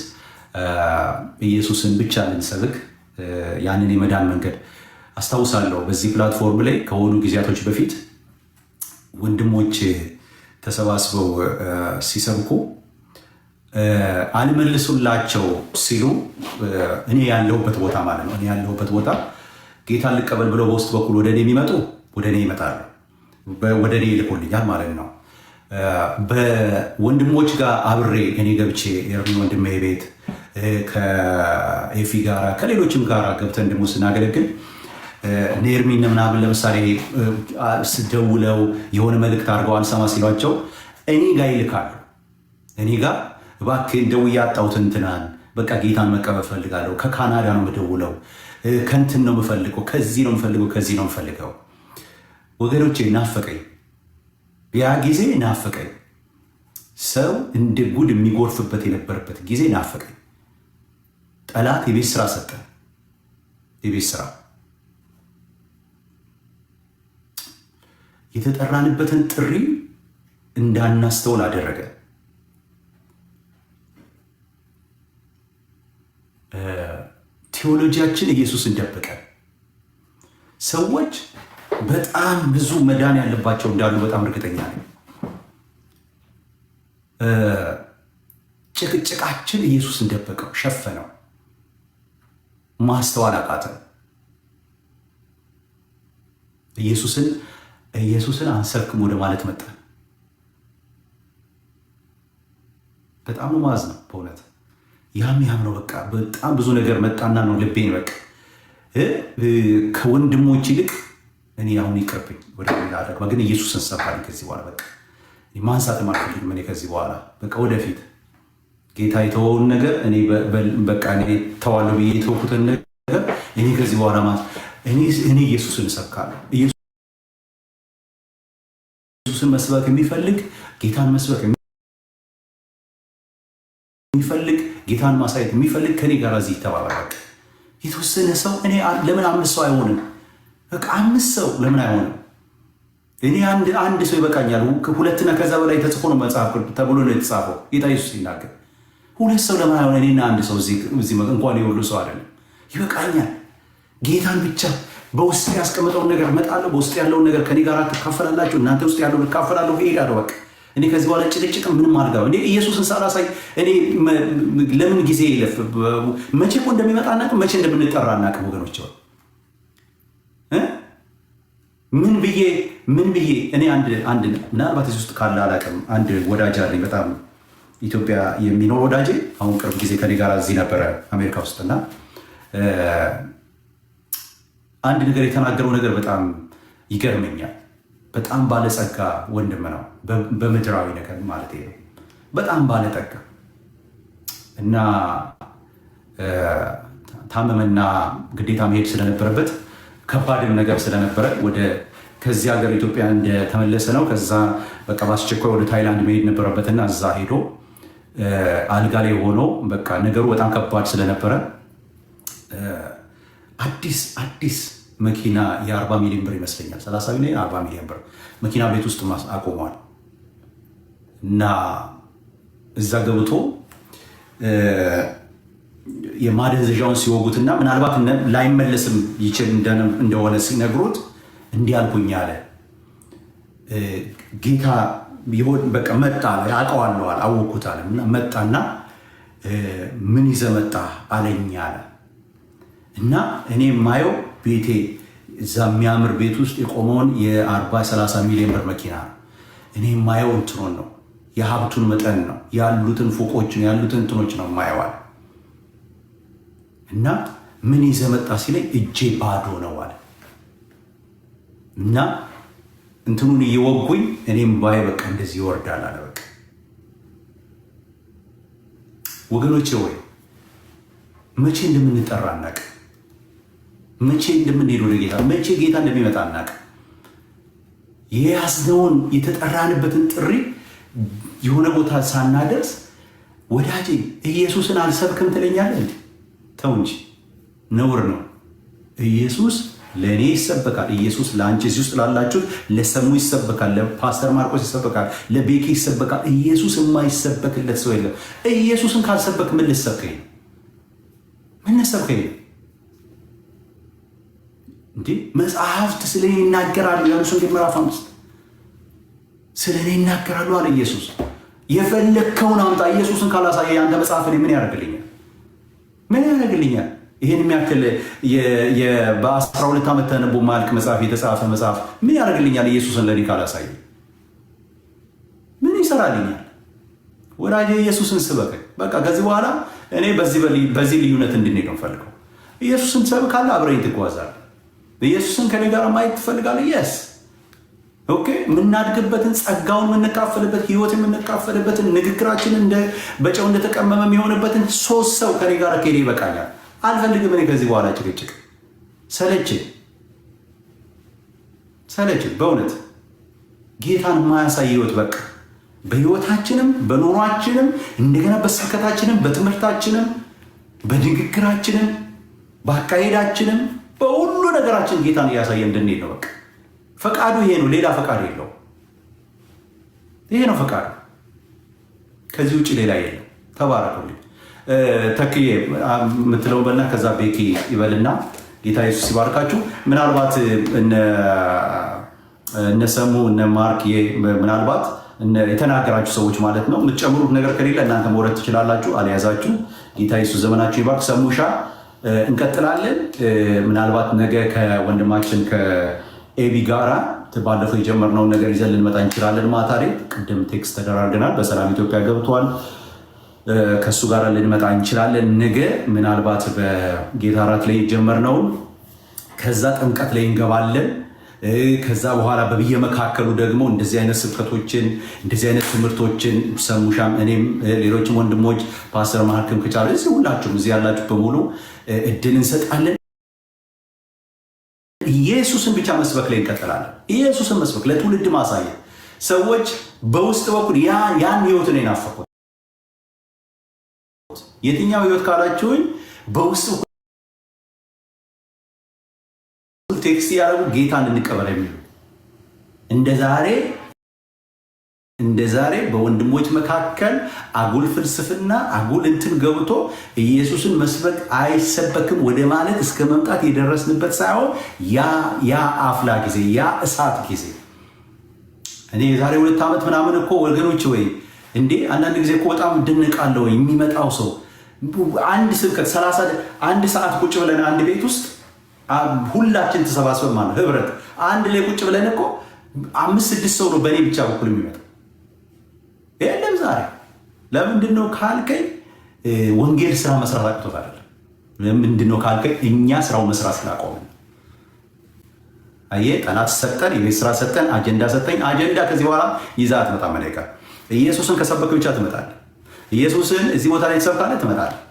ኢየሱስን ብቻ ልንሰብክ፣ ያንን የመዳን መንገድ አስታውሳለሁ በዚህ ፕላትፎርም ላይ ከሆኑ ጊዜያቶች በፊት ወንድሞች ተሰባስበው ሲሰብኩ አልመልሱላቸው ሲሉ እኔ ያለሁበት ቦታ ማለት ነው፣ እኔ ያለሁበት ቦታ ጌታን ልቀበል ብለው በውስጥ በኩል ወደ እኔ የሚመጡ ወደ እኔ ይመጣሉ፣ ወደ እኔ ይልኩልኛል ማለት ነው። በወንድሞች ጋር አብሬ እኔ ገብቼ የእርሚ ወንድሜ ቤት ከኤፊ ጋራ ከሌሎችም ጋር ገብተን ደግሞ ስናገለግል ኔርሚን ምናምን ለምሳሌ ስደውለው የሆነ መልእክት አድርገው አልሰማ ሲሏቸው እኔ ጋር ይልካሉ። እኔ ጋር እባክህ ደውዬ አጣሁት እንትናን በቃ ጌታን መቀበል ፈልጋለሁ፣ ከካናዳ ነው የምደውለው፣ ከንትን ነው የምፈልገው፣ ከዚህ ነው የምፈልገው፣ ከዚህ ነው የምፈልገው። ወገኖቼ ናፈቀኝ፣ ያ ጊዜ ናፈቀኝ። ሰው እንደ ጉድ የሚጎርፍበት የነበረበት ጊዜ ናፈቀኝ። ጠላት የቤት ስራ ሰጠ፣ የቤት ስራ የተጠራንበትን ጥሪ እንዳናስተውል አደረገ። ቴዎሎጂያችን ኢየሱስን ደበቀ። ሰዎች በጣም ብዙ መዳን ያለባቸው እንዳሉ በጣም እርግጠኛ ነኝ። ጭቅጭቃችን ኢየሱስን ደበቀው፣ ሸፈነው፣ ማስተዋል አቃተን። ኢየሱስን አንሰብክም ወደ ማለት መጣን። በጣም ነው ማዝ ነው በእውነት ያም ነው። በቃ በጣም ብዙ ነገር መጣና ነው ልቤን በቃ ከወንድሞች ይልቅ እኔ አሁን ይቅርብኝ ወደ ሌላ አደረግ ግን ኢየሱስን ሰብካለሁ ከዚህ በኋላ በቃ ማንሳት አልፈልግም። እኔ ከዚህ በኋላ በቃ ወደፊት ጌታ የተወውን ነገር እኔ በቃ እኔ ተዋለሁ ብዬ የተወኩትን ነገር እኔ ከዚህ በኋላ እኔ ኢየሱስን ሰብካለሁ። ኢየሱስን መስበክ የሚፈልግ ጌታን መስበክ የሚፈልግ ጌታን ማሳየት የሚፈልግ ከኔ ጋር እዚህ ይተባበራል። የተወሰነ ሰው እኔ ለምን 5 ሰው አይሆንም? በቃ 5 ሰው ለምን አይሆንም? እኔ አንድ ሰው ይበቃኛል። 2 ከዛ በላይ ተጽፎ ነው መጽሐፍ ተብሎ ነው የተጻፈው። ጌታ ኢየሱስ ሲናገር 2 ሰው ለምን አይሆን? እኔና አንድ ሰው እዚህ እንኳን የሁሉ ሰው አይደለም፣ ይበቃኛል። ጌታን ብቻ በውስጥ ያስቀምጠውን ነገር እመጣለሁ። በውስጥ ያለውን ነገር ከኔ ጋር ትካፈላላችሁ፣ እናንተ ውስጥ ያለውን እካፈላለሁ፣ እሄዳለሁ። በቃ እኔ ከዚህ በኋላ ጭቅጭቅ ምንም አልገባ። እኔ ኢየሱስን ሳላሳይ እኔ ለምን ጊዜ ይለፍ? መቼ እኮ እንደሚመጣ አናውቅም፣ መቼ እንደምንጠራ አናውቅም። ወገኖች ምን ብዬ እኔ አንድ ምናልባት እዚህ ውስጥ ካለ አላውቅም። አንድ ወዳጅ አለኝ በጣም ኢትዮጵያ የሚኖር ወዳጄ፣ አሁን ቅርብ ጊዜ ከኔ ጋር እዚህ ነበረ አሜሪካ ውስጥና አንድ ነገር የተናገረው ነገር በጣም ይገርመኛል። በጣም ባለጸጋ ወንድም ነው፣ በምድራዊ ነገር ማለት ነው። በጣም ባለጠጋ እና ታመመና ግዴታ መሄድ ስለነበረበት ከባድም ነገር ስለነበረ ከዚህ ሀገር ኢትዮጵያ እንደተመለሰ ነው። ከዛ በቃ በአስቸኳይ ወደ ታይላንድ መሄድ ነበረበትና እዛ ሄዶ አልጋ ላይ ሆኖ በቃ ነገሩ በጣም ከባድ ስለነበረ አዲስ መኪና የ40 ሚሊዮን ብር ይመስለኛል 30 ሚሊዮን 40 ሚሊዮን ብር መኪና ቤት ውስጥ አቆሟል። እና እዛ ገብቶ የማደንዘዣውን ሲወጉትና ምናልባት ላይመለስም ይችል እንደሆነ ሲነግሩት እንዲህ አልኩኝ አለ። ጌታ ቢሆን በቃ መጣ አውቀዋለሁ አወኩት አለ። መጣና ምን ይዘህ መጣህ አለኝ አለ። እና እኔ የማየው ቤቴ እዛ የሚያምር ቤት ውስጥ የቆመውን የ40-30 ሚሊዮን ብር መኪና ነው። እኔ የማየው እንትኑን ነው፣ የሀብቱን መጠን ነው፣ ያሉትን ፎቆችን ያሉትን እንትኖች ነው የማየዋል። እና ምን ይዘህ መጣ ሲለኝ እጄ ባዶ ነው አለ። እና እንትኑን እየወጉኝ እኔም ባይ በቃ እንደዚህ ይወርዳል አለ። በቃ ወገኖቼ ወይ መቼ እንደምንጠራ አናውቅም። መቼ እንደምንሄድ ወደ ጌታ መቼ ጌታ እንደሚመጣ አናውቅም። የያዝነውን የተጠራንበትን ጥሪ የሆነ ቦታ ሳናደርስ ወዳጄ ኢየሱስን አልሰብክም ትለኛለህ? ተው እንጂ ነውር ነው። ኢየሱስ ለእኔ ይሰበካል። ኢየሱስ ለአንቺ እዚህ ውስጥ ላላችሁ ለሰሙ ይሰበካል። ለፓስተር ማርቆስ ይሰበካል። ለቤኪ ይሰበካል። ኢየሱስ የማይሰበክለት ሰው የለም። ኢየሱስን ካልሰበክ ምን ልሰብከኝ? ምን ልሰብከኝ? እንዴ መጽሐፍት ስለ እኔ ይናገራሉ። ዮሐንስ ወንጌል ምዕራፍ 5 ስለ እኔ ይናገራሉ አለ ኢየሱስ። የፈለግከውን አምጣ፣ ኢየሱስን ካላሳየ አንተ መጽሐፍ ላይ ምን ያደርግልኛል? ምን ያደርግልኛል? ይህን የሚያክል በ12 ዓመት ተነቦ ማልቅ መጽሐፍ የተጻፈ መጽሐፍ ምን ያደርግልኛል? ኢየሱስን ለእኔ ካላሳየ ምን ይሰራልኛል? ወዳጄ ኢየሱስን ስበከኝ። በቃ ከዚህ በኋላ እኔ በዚህ ልዩነት እንድንሄድ ነው ፈልገው። ኢየሱስን ትሰብካለህ፣ አብረኝ ትጓዛለህ። ኢየሱስን ከኔ ጋር ማየት ትፈልጋለህ? የስ ኦኬ። የምናድግበትን ጸጋውን የምንካፈልበት ህይወት የምንካፈልበትን ንግግራችንን በጨው እንደተቀመመ የሚሆንበትን 3 ሰው ከኔ ጋር ከሄደ ይበቃኛል። አልፈልግም እኔ ከዚህ በኋላ ጭቅጭቅ። ሰለችን በእውነት ጌታን የማያሳይ ህይወት በቃ በህይወታችንም በኑሯችንም እንደገና በስብከታችንም በትምህርታችንም በንግግራችንም በአካሄዳችንም በሁሉ ነገራችን ጌታን እያሳየ እንድንሄድ ነው። በቃ ፈቃዱ ይሄ ነው፣ ሌላ ፈቃድ የለው። ይሄ ነው ፈቃዱ፣ ከዚህ ውጭ ሌላ የለም። ተባረኩልኝ። ተክዬ የምትለውን በልና ከዛ ቤኪ ይበልና ጌታ ኢየሱስ ይባርካችሁ። ምናልባት እነ ሰሙ እነ ማርክ ምናልባት የተናገራችሁ ሰዎች ማለት ነው የምትጨምሩት ነገር ከሌለ እናንተ መውረድ ትችላላችሁ። አልያዛችሁ። ጌታ ኢየሱስ ዘመናችሁ ይባርክ። ሰሙሻ እንቀጥላለን። ምናልባት ነገ ከወንድማችን ከኤቢ ጋራ ባለፈው የጀመርነውን ነገር ይዘን ልንመጣ እንችላለን። ማታ ላይ ቅድም ቴክስት ተደራርገናል። በሰላም ኢትዮጵያ ገብቷል። ከእሱ ጋር ልንመጣ እንችላለን። ነገ ምናልባት በጌታ እራት ላይ የጀመርነውን ከዛ ጥምቀት ላይ እንገባለን። ከዛ በኋላ በየመካከሉ ደግሞ እንደዚህ አይነት ስብከቶችን እንደዚህ አይነት ትምህርቶችን ሰሙሻም እኔም ሌሎችም ወንድሞች ፓስተር ማርክም ከቻለ እዚህ ሁላችሁም እዚህ ያላችሁ በሙሉ እድል እንሰጣለን። ኢየሱስን ብቻ መስበክ ላይ እንቀጥላለን። ኢየሱስን መስበክ ለትውልድ ማሳየት ሰዎች በውስጥ በኩል ያን ህይወት ነው የናፈቁት። የትኛው ህይወት ካላችሁኝ በውስጥ ቴክስት ያደረጉ ጌታን እንቀበል የሚሉ እንደ ዛሬ በወንድሞች መካከል አጉል ፍልስፍና አጉል እንትን ገብቶ ኢየሱስን መስበክ አይሰበክም ወደ ማለት እስከ መምጣት የደረስንበት ሳይሆን ያ አፍላ ጊዜ ያ እሳት ጊዜ እኔ የዛሬ 2 ዓመት ምናምን እኮ ወገኖች ወይ እንዴ አንዳንድ ጊዜ እኮ በጣም ድንቃለሁ። የሚመጣው ሰው አንድ ስብከት 31 ሰዓት ቁጭ ብለን አንድ ቤት ውስጥ ሁላችን ተሰባስበን ማለት ህብረት አንድ ላይ ቁጭ ብለን እኮ 5-6 ሰው ነው በእኔ ብቻ በኩል የሚመጣው። የለም ዛሬ ለምንድን ነው ካልከኝ ወንጌል ስራ መስራት አቅቶት አይደለም። ለምንድን ነው ካልከኝ እኛ ስራው መስራት ስላቆምን። አየህ ጠላት ሰጠን፣ የቤት ስራ ሰጠን፣ አጀንዳ ሰጠኝ። አጀንዳ ከዚህ በኋላ ይዛ አትመጣም። ኢየሱስን ከሰበክ ብቻ ትመጣለህ። ኢየሱስን እዚህ ቦታ ላይ ትሰብካለህ፣ ትመጣለህ።